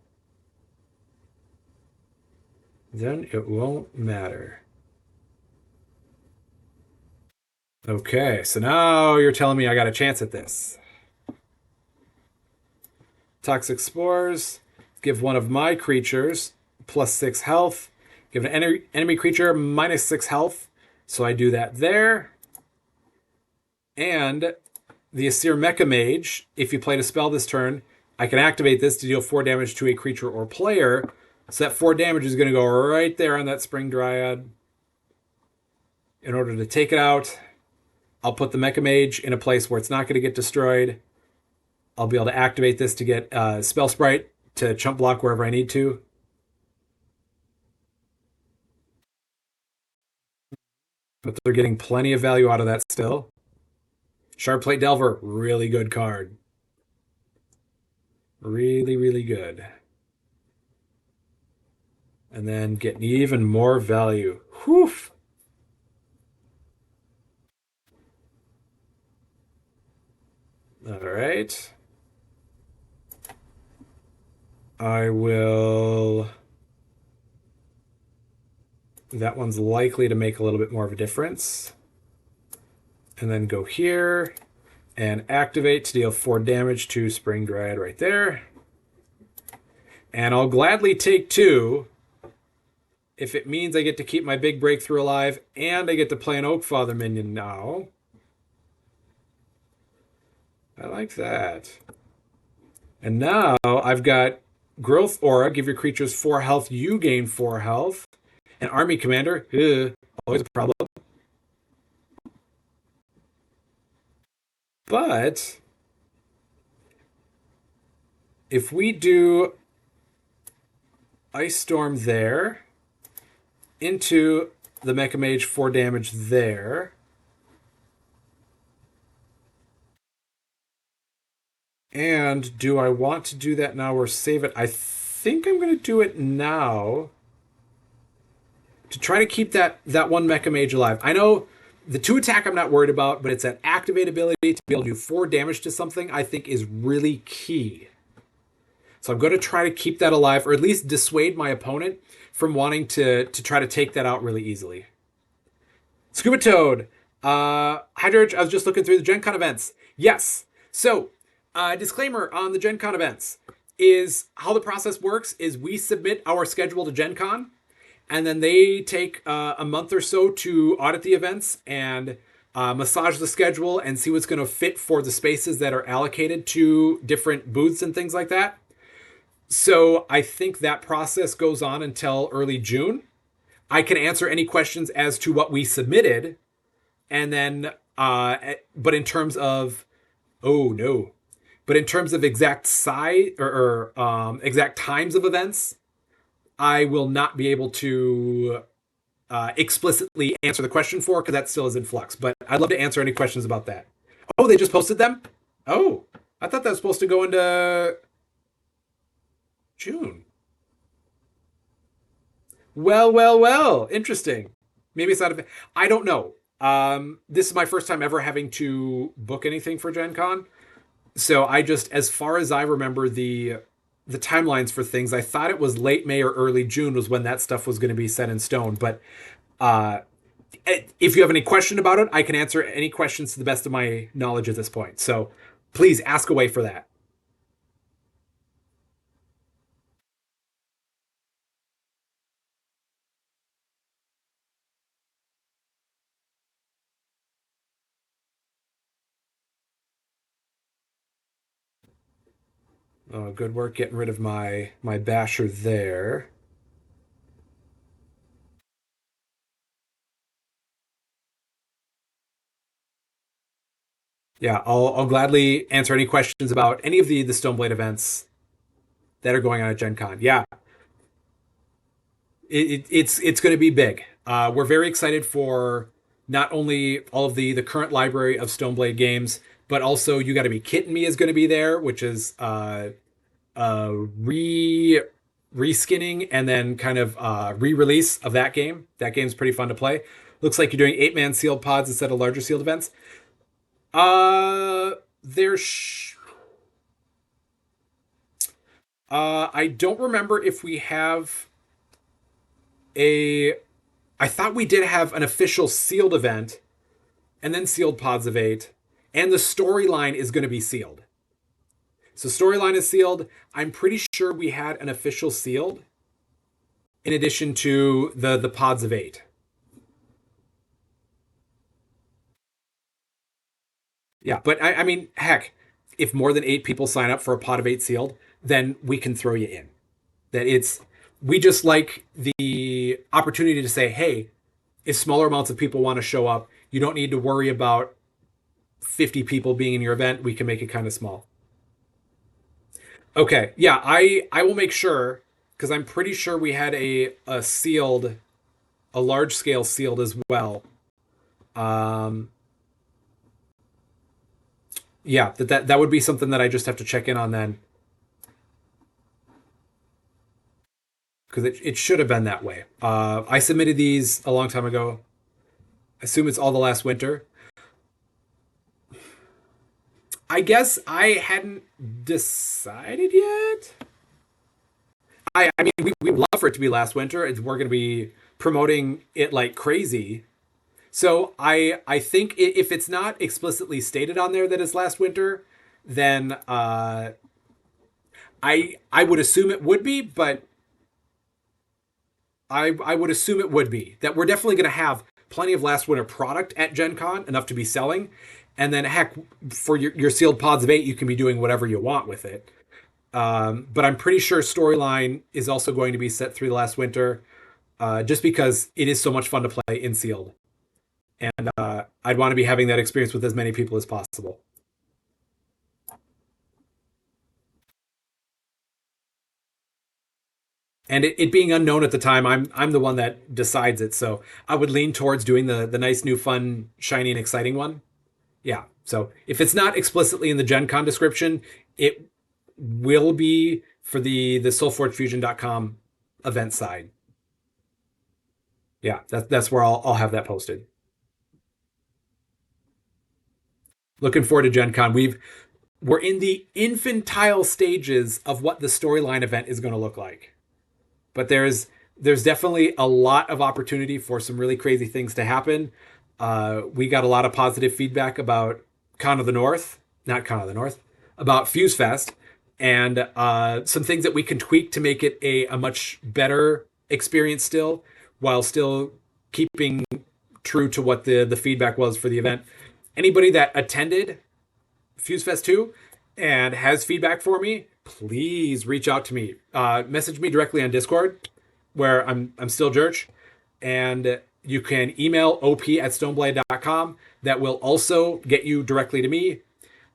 Speaker 1: Then it won't matter. Okay, so now you're telling me I got a chance at this. Toxic Spores. Give one of my creatures +6 health. Give an enemy creature -6 health. So I do that there. And the Asir Mecha Mage, if you played a spell this turn, I can activate this to deal 4 damage to a creature or player. So that 4 damage is going to go right there on that Spring Dryad. In order to take it out, I'll put the Mecha Mage in a place where it's not going to get destroyed. I'll be able to activate this to get Spell Sprite to chump block wherever I need to. But they're getting plenty of value out of that still. Sharp Plate Delver, really good card. Really, really good. And then getting even more value. Whew. All right. I will... That one's likely to make a little bit more of a difference. And then go here and activate to deal 4 damage to Spring Dryad right there. And I'll gladly take 2 if it means I get to keep my big breakthrough alive and I get to play an Oakfather minion now. I like that. And now I've got Growth Aura. Give your creatures 4 health. You gain 4 health. And Army Commander. Always a problem. But if we do Ice Storm there, into the Mecha Mage 4 damage there, and do I want to do that now or save it? I think I'm going to do it now to try to keep that one Mecha Mage alive. I know the 2 attack I'm not worried about, but it's that activate ability to be able to do 4 damage to something I think is really key. So I'm going to try to keep that alive, or at least dissuade my opponent from wanting to try to take that out really easily. Scuba Toad. Hi, Jurch. I was just looking through the Gen Con events. Yes. So, disclaimer on the Gen Con events is how the process works is we submit our schedule to Gen Con, and then they take a month or so to audit the events and massage the schedule and see what's going to fit for the spaces that are allocated to different booths and things like that. So I think that process goes on until early June. I can answer any questions as to what we submitted, and then, but in terms of, oh no, but in terms of exact size or exact times of events, I will not be able to explicitly answer the question for because that still is in flux. But I'd love to answer any questions about that. Oh, they just posted them? Oh, I thought that was supposed to go into June. Well, well, well. Interesting. Maybe it's not a. I don't know. This is my first time ever having to book anything for Gen Con. So I just, as far as I remember the timelines for things, I thought it was late May or early June was when that stuff was going to be set in stone. But uh, if you have any question about it, I can answer any questions to the best of my knowledge at this point. So please ask away for that. Oh, good work getting rid of my basher there. Yeah, I'll gladly answer any questions about any of the Stoneblade events that are going on at Gen Con. Yeah, it's going to be big. We're very excited for not only all of the current library of Stoneblade games, but also You Got to Be Kidding Me is going to be there, which is re reskinning and then kind of re-release of that game. That game's pretty fun to play. Looks like you're doing 8-man sealed pods instead of larger sealed events. Uh, there's I don't remember if we have a. I thought we did have an official sealed event, and then sealed pods of 8, and the storyline is going to be sealed. So storyline is sealed. I'm pretty sure we had an official sealed, in addition to the pods of 8. Yeah, but I mean, heck, if more than 8 people sign up for a pod of 8 sealed, then we can throw you in. That it's we just like the opportunity to say, hey, if smaller amounts of people want to show up, you don't need to worry about 50 people being in your event. We can make it kind of small. Okay, yeah, I will make sure because I'm pretty sure we had a sealed, a large scale sealed as well. Um, yeah, that would be something that I just have to check in on then because it should have been that way. I submitted these a long time ago. I assume it's all the last winter. I guess I hadn't decided yet. I mean, we would love for it to be last winter. We're going to be promoting it like crazy. So I think if it's not explicitly stated on there that it's last winter, then I would assume it would be, but I would assume it would be that we're definitely going to have plenty of last winter product at Gen Con, enough to be selling. And then heck, for your sealed pods of 8, you can be doing whatever you want with it. But I'm pretty sure storyline is also going to be set through the last winter, just because it is so much fun to play in sealed, and I'd want to be having that experience with as many people as possible. And it being unknown at the time, I'm the one that decides it, so I would lean towards doing the nice new fun shiny and exciting one. Yeah. So if it's not explicitly in the Gen Con description, it will be for the SolForgeFusion.com event side. Yeah, that's where I'll have that posted. Looking forward to Gen Con. we're in the infantile stages of what the storyline event is going to look like. But there's definitely a lot of opportunity for some really crazy things to happen. We got a lot of positive feedback about Con of the North, not Con of the North, about Fuse Fest, and some things that we can tweak to make it a much better experience still, while still keeping true to what the feedback was for the event. Anybody that attended Fuse Fest 2 and has feedback for me, please reach out to me. Message me directly on Discord, where I'm still Jurch, and you can email op@stoneblade.com. That will also get you directly to me.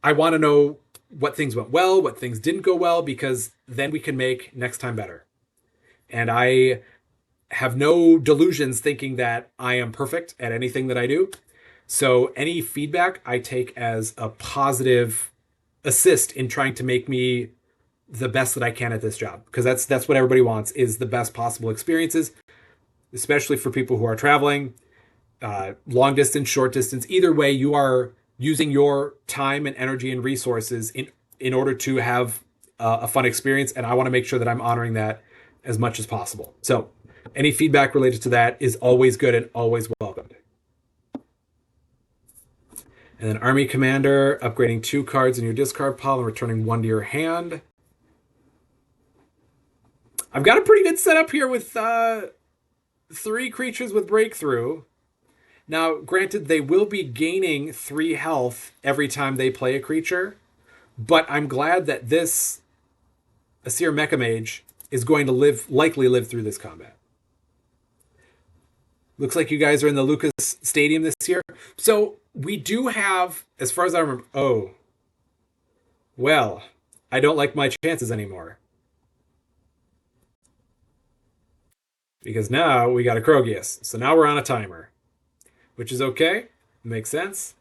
Speaker 1: I want to know what things went well, what things didn't go well, because then we can make next time better. And I have no delusions thinking that I am perfect at anything that I do. So any feedback I take as a positive assist in trying to make me the best that I can at this job, because that's what everybody wants, is the best possible experiences, especially for people who are traveling, long distance, short distance. Either way, you are using your time and energy and resources in order to have a fun experience, and I want to make sure that I'm honoring that as much as possible. So any feedback related to that is always good and always welcomed. And then Army Commander, upgrading 2 cards in your discard pile and returning 1 to your hand. I've got a pretty good setup here with 3 creatures with Breakthrough. Now, granted, they will be gaining 3 health every time they play a creature, but I'm glad that this Asir Mecha Mage is going to likely live through this combat. Looks like you guys are in the Lucas Stadium this year. So we do have, as far as I remember, oh, well, I don't like my chances anymore. Because now we got a Krogius. So now we're on a timer, which is okay. Makes sense.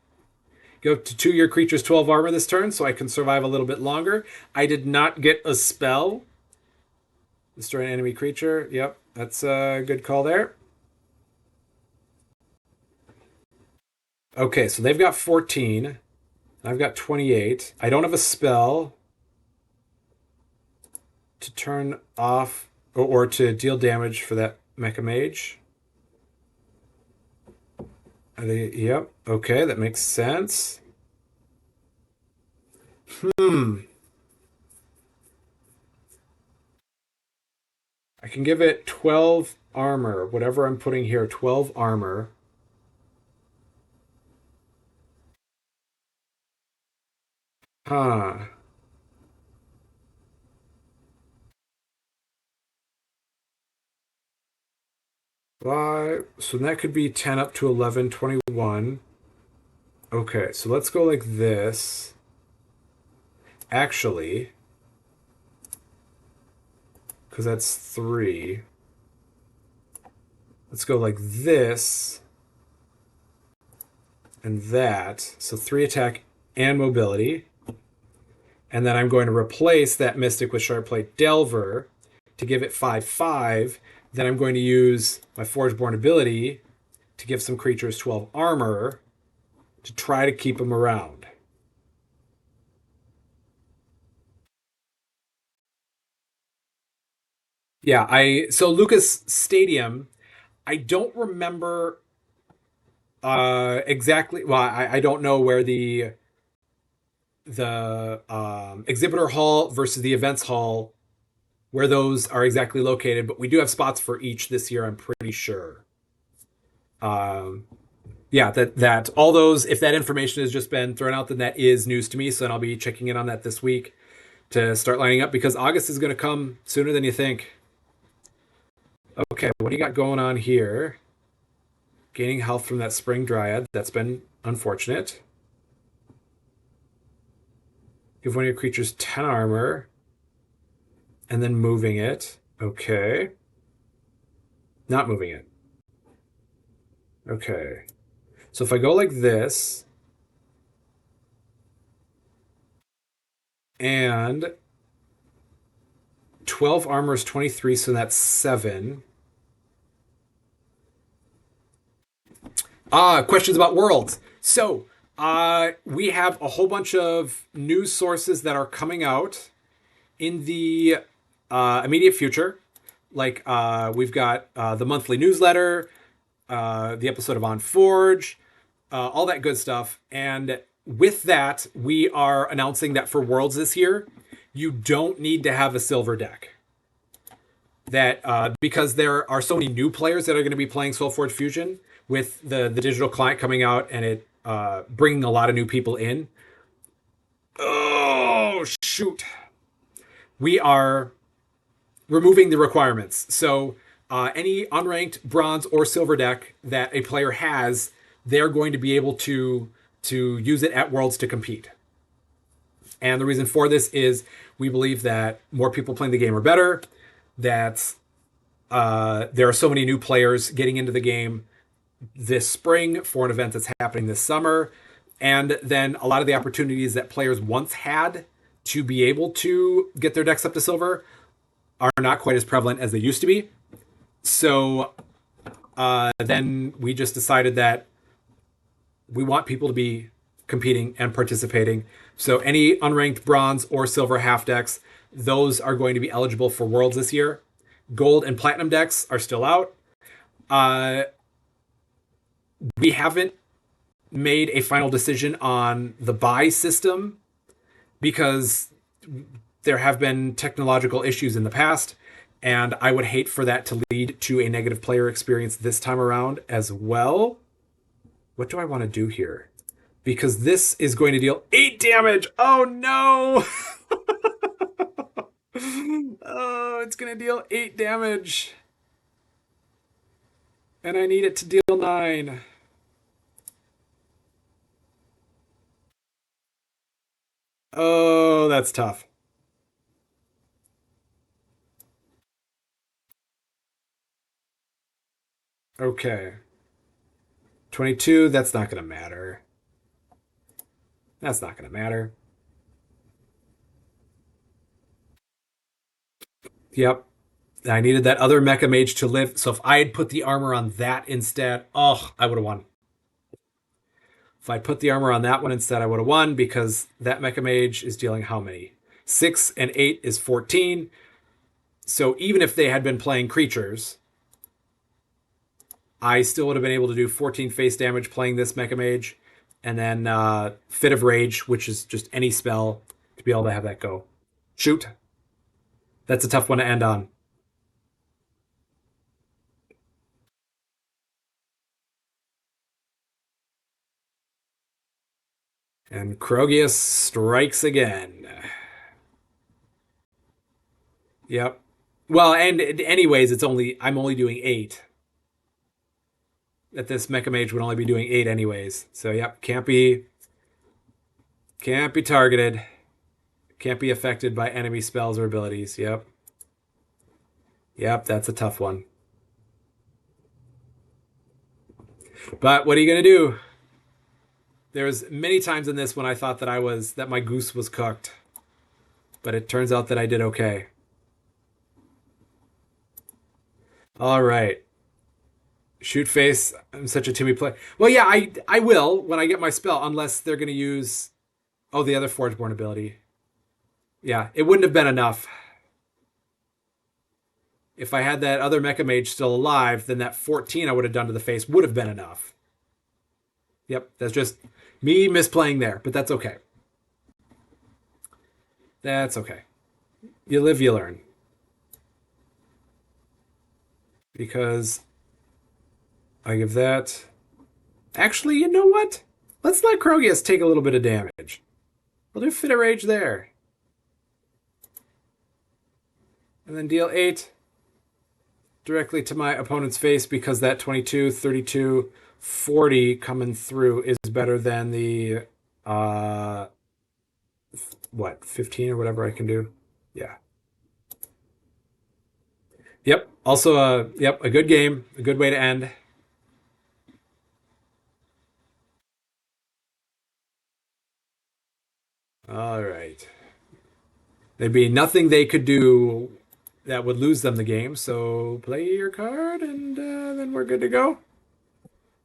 Speaker 1: Go to 2 your creature's 12 armor this turn, so I can survive a little bit longer. I did not get a spell. Destroy an enemy creature. Yep, that's a good call there. Okay, so they've got 14. I've got 28. I don't have a spell to turn off or to deal damage for that Mecha Mage. Are they? Yep. Okay, that makes sense. I can give it 12 armor, whatever I'm putting here, 12 armor. Huh. So that could be 10 up to 11, 21. Okay, so let's go like this. Actually, because that's 3. Let's go like this and that. So 3 attack and mobility. And then I'm going to replace that Mystic with Sharpplate Delver to give it 5/5. Then I'm going to use my Forgeborn ability to give some creatures 12 armor to try to keep them around. Yeah, so Lucas Stadium, I don't remember exactly. Well, I don't know where the exhibitor hall versus the events hall, where those are exactly located, but we do have spots for each this year, I'm pretty sure. Yeah, that all those, if that information has just been thrown out, then that is news to me. So then I'll be checking in on that this week to start lining up, because August is going to come sooner than you think. Okay, what do you got going on here? Gaining health from that Spring Dryad. That's been unfortunate. Give one of your creatures 10 armor. And then moving it. Okay. Not moving it. Okay. So if I go like this, and 12 armor is 23, so that's 7. Questions about worlds. So We have a whole bunch of news sources that are coming out in the immediate future. Like we've got the monthly newsletter, the episode of On Forge, all that good stuff. And with that, we are announcing that for Worlds this year, you don't need to have a silver deck. That because there are so many new players that are going to be playing SolForge Fusion with the digital client coming out and it bringing a lot of new people in. Oh shoot! We are removing the requirements. So any unranked bronze or silver deck that a player has, they're going to be able to use it at Worlds to compete. And the reason for this is we believe that more people playing the game are better. That there are so many new players getting into the game this spring for an event that's happening this summer. And then a lot of the opportunities that players once had to be able to get their decks up to silver are not quite as prevalent as they used to be. So then we just decided that we want people to be competing and participating. So any unranked bronze or silver half decks, those are going to be eligible for Worlds this year. Gold and platinum decks are still out. We haven't made a final decision on the buy system because there have been technological issues in the past, and I would hate for that to lead to a negative player experience this time around as well. What do I want to do here? Because this is going to deal 8 damage. Oh no! Oh, it's going to deal 8 damage. And I need it to deal 9. Oh, that's tough. Okay. 22, that's not going to matter. That's not going to matter. Yep. I needed that other Mecha Mage to live, so if I had put the armor on that instead, oh, I would have won. If I put the armor on that one instead, I would have won because that Mecha Mage is dealing how many? 6 and 8 is 14. So even if they had been playing creatures, I still would have been able to do 14 face damage playing this Mecha Mage. And then Fit of Rage, which is just any spell to be able to have that go. Shoot. That's a tough one to end on. And Krogius strikes again. Yep. Well, and anyways, I'm only doing 8. That this Mecha Mage would only be doing 8 anyways. So yep, can't be targeted. Can't be affected by enemy spells or abilities. Yep. Yep, that's a tough one. But what are you gonna do? There's many times in this when I thought that my goose was cooked. But it turns out that I did okay. All right. Shoot face. I'm such a Timmy play. Well, yeah, I will when I get my spell, unless they're gonna use the other Forgeborn ability. Yeah, it wouldn't have been enough. If I had that other Mecha Mage still alive, then that 14 I would have done to the face would have been enough. Yep, that's just me misplaying there, but that's okay. That's okay. You live, you learn. Because I give that. Actually, you know what? Let's let Krogius take a little bit of damage. We'll do Fit of Rage there. And then deal 8 directly to my opponent's face because that 22, 32, 40 coming through is better than the 15 or whatever I can do. Yeah. Yep. Also a good game, a good way to end. All right. There'd be nothing they could do that would lose them the game, so play your card and then we're good to go.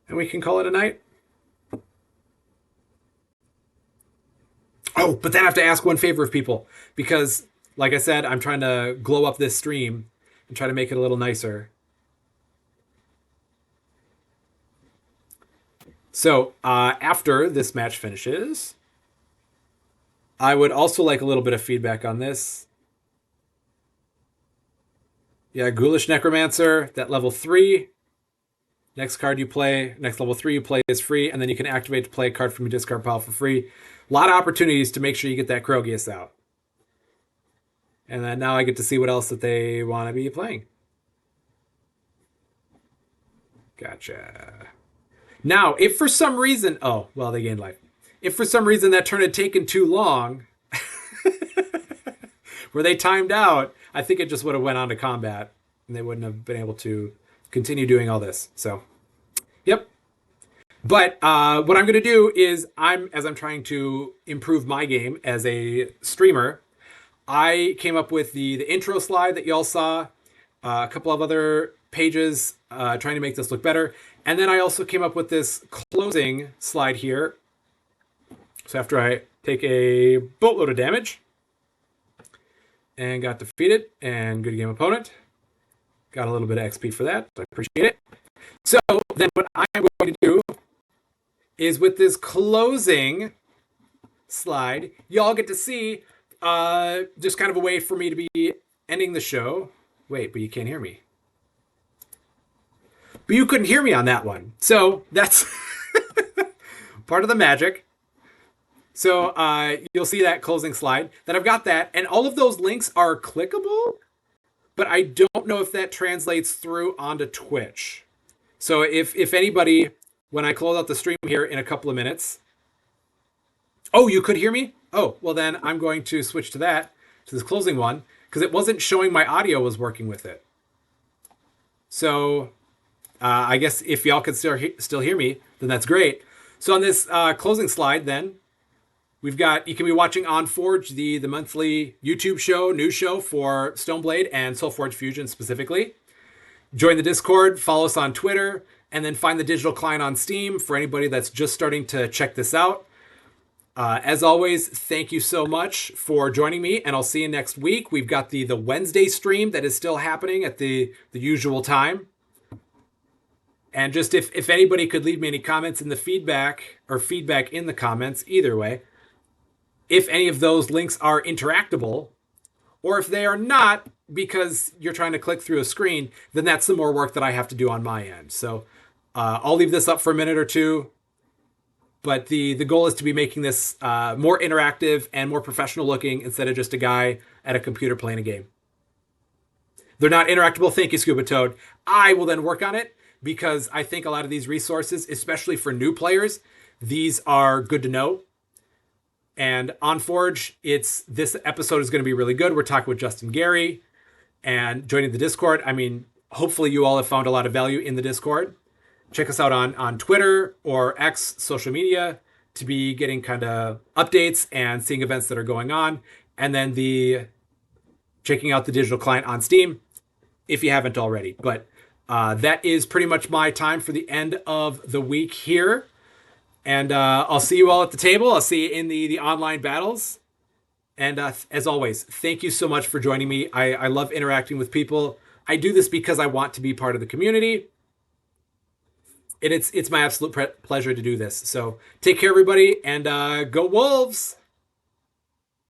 Speaker 1: And we can call it a night. Oh, but then I have to ask one favor of people because, like I said, I'm trying to glow up this stream and try to make it a little nicer. So after this match finishes, I would also like a little bit of feedback on this. Yeah, Ghoulish Necromancer, that level 3. Next card you play, next level 3 you play is free, and then you can activate to play a card from your discard pile for free. A lot of opportunities to make sure you get that Krogius out. And then now I get to see what else that they want to be playing. Gotcha. Now, if for some reason... Oh, well, they gained life. If for some reason that turn had taken too long, where they timed out, I think it just would have went on to combat, and they wouldn't have been able to continue doing all this. So, yep. But what I'm going to do is, as I'm trying to improve my game as a streamer, I came up with the intro slide that y'all saw, a couple of other pages trying to make this look better. And then I also came up with this closing slide here. So after I take a boatload of damage and got defeated and good game opponent, got a little bit of XP for that. I appreciate it. So then what I'm going to do is with this closing slide, y'all get to see just kind of a way for me to be ending the show. Wait, but you can't hear me. But you couldn't hear me on that one. So that's part of the magic. So you'll see that closing slide. Then I've got that. And all of those links are clickable. But I don't know if that translates through onto Twitch. So if anybody, when I close out the stream here in a couple of minutes... Oh, you could hear me? Oh, well then I'm going to switch to this closing one, because it wasn't showing my audio was working with it. So I guess if y'all can still hear me, then that's great. So on this closing slide then, we've got, you can be watching on Forge, the monthly YouTube show, news show for Stoneblade and SolForge Fusion specifically. Join the Discord, follow us on Twitter, and then find the digital client on Steam for anybody that's just starting to check this out. As always, thank you so much for joining me, and I'll see you next week. We've got the Wednesday stream that is still happening at the usual time. And just if anybody could leave me any comments in the feedback in the comments, either way, if any of those links are interactable, or if they are not because you're trying to click through a screen, then that's some more work that I have to do on my end. So I'll leave this up for a minute or two. But the goal is to be making this more interactive and more professional looking instead of just a guy at a computer playing a game. They're not interactable. Thank you, Scuba Toad. I will then work on it because I think a lot of these resources, especially for new players, these are good to know. And on Forge, this episode is going to be really good. We're talking with Justin Gary and joining the Discord. I mean, hopefully you all have found a lot of value in the Discord. Check us out on Twitter or X social media to be getting kind of updates and seeing events that are going on. And then checking out the digital client on Steam if you haven't already. But that is pretty much my time for the end of the week here. And I'll see you all at the table. I'll see you in the online battles. And as always, thank you so much for joining me. I love interacting with people. I do this because I want to be part of the community. And it's my absolute pleasure to do this. So take care, everybody, and go Wolves!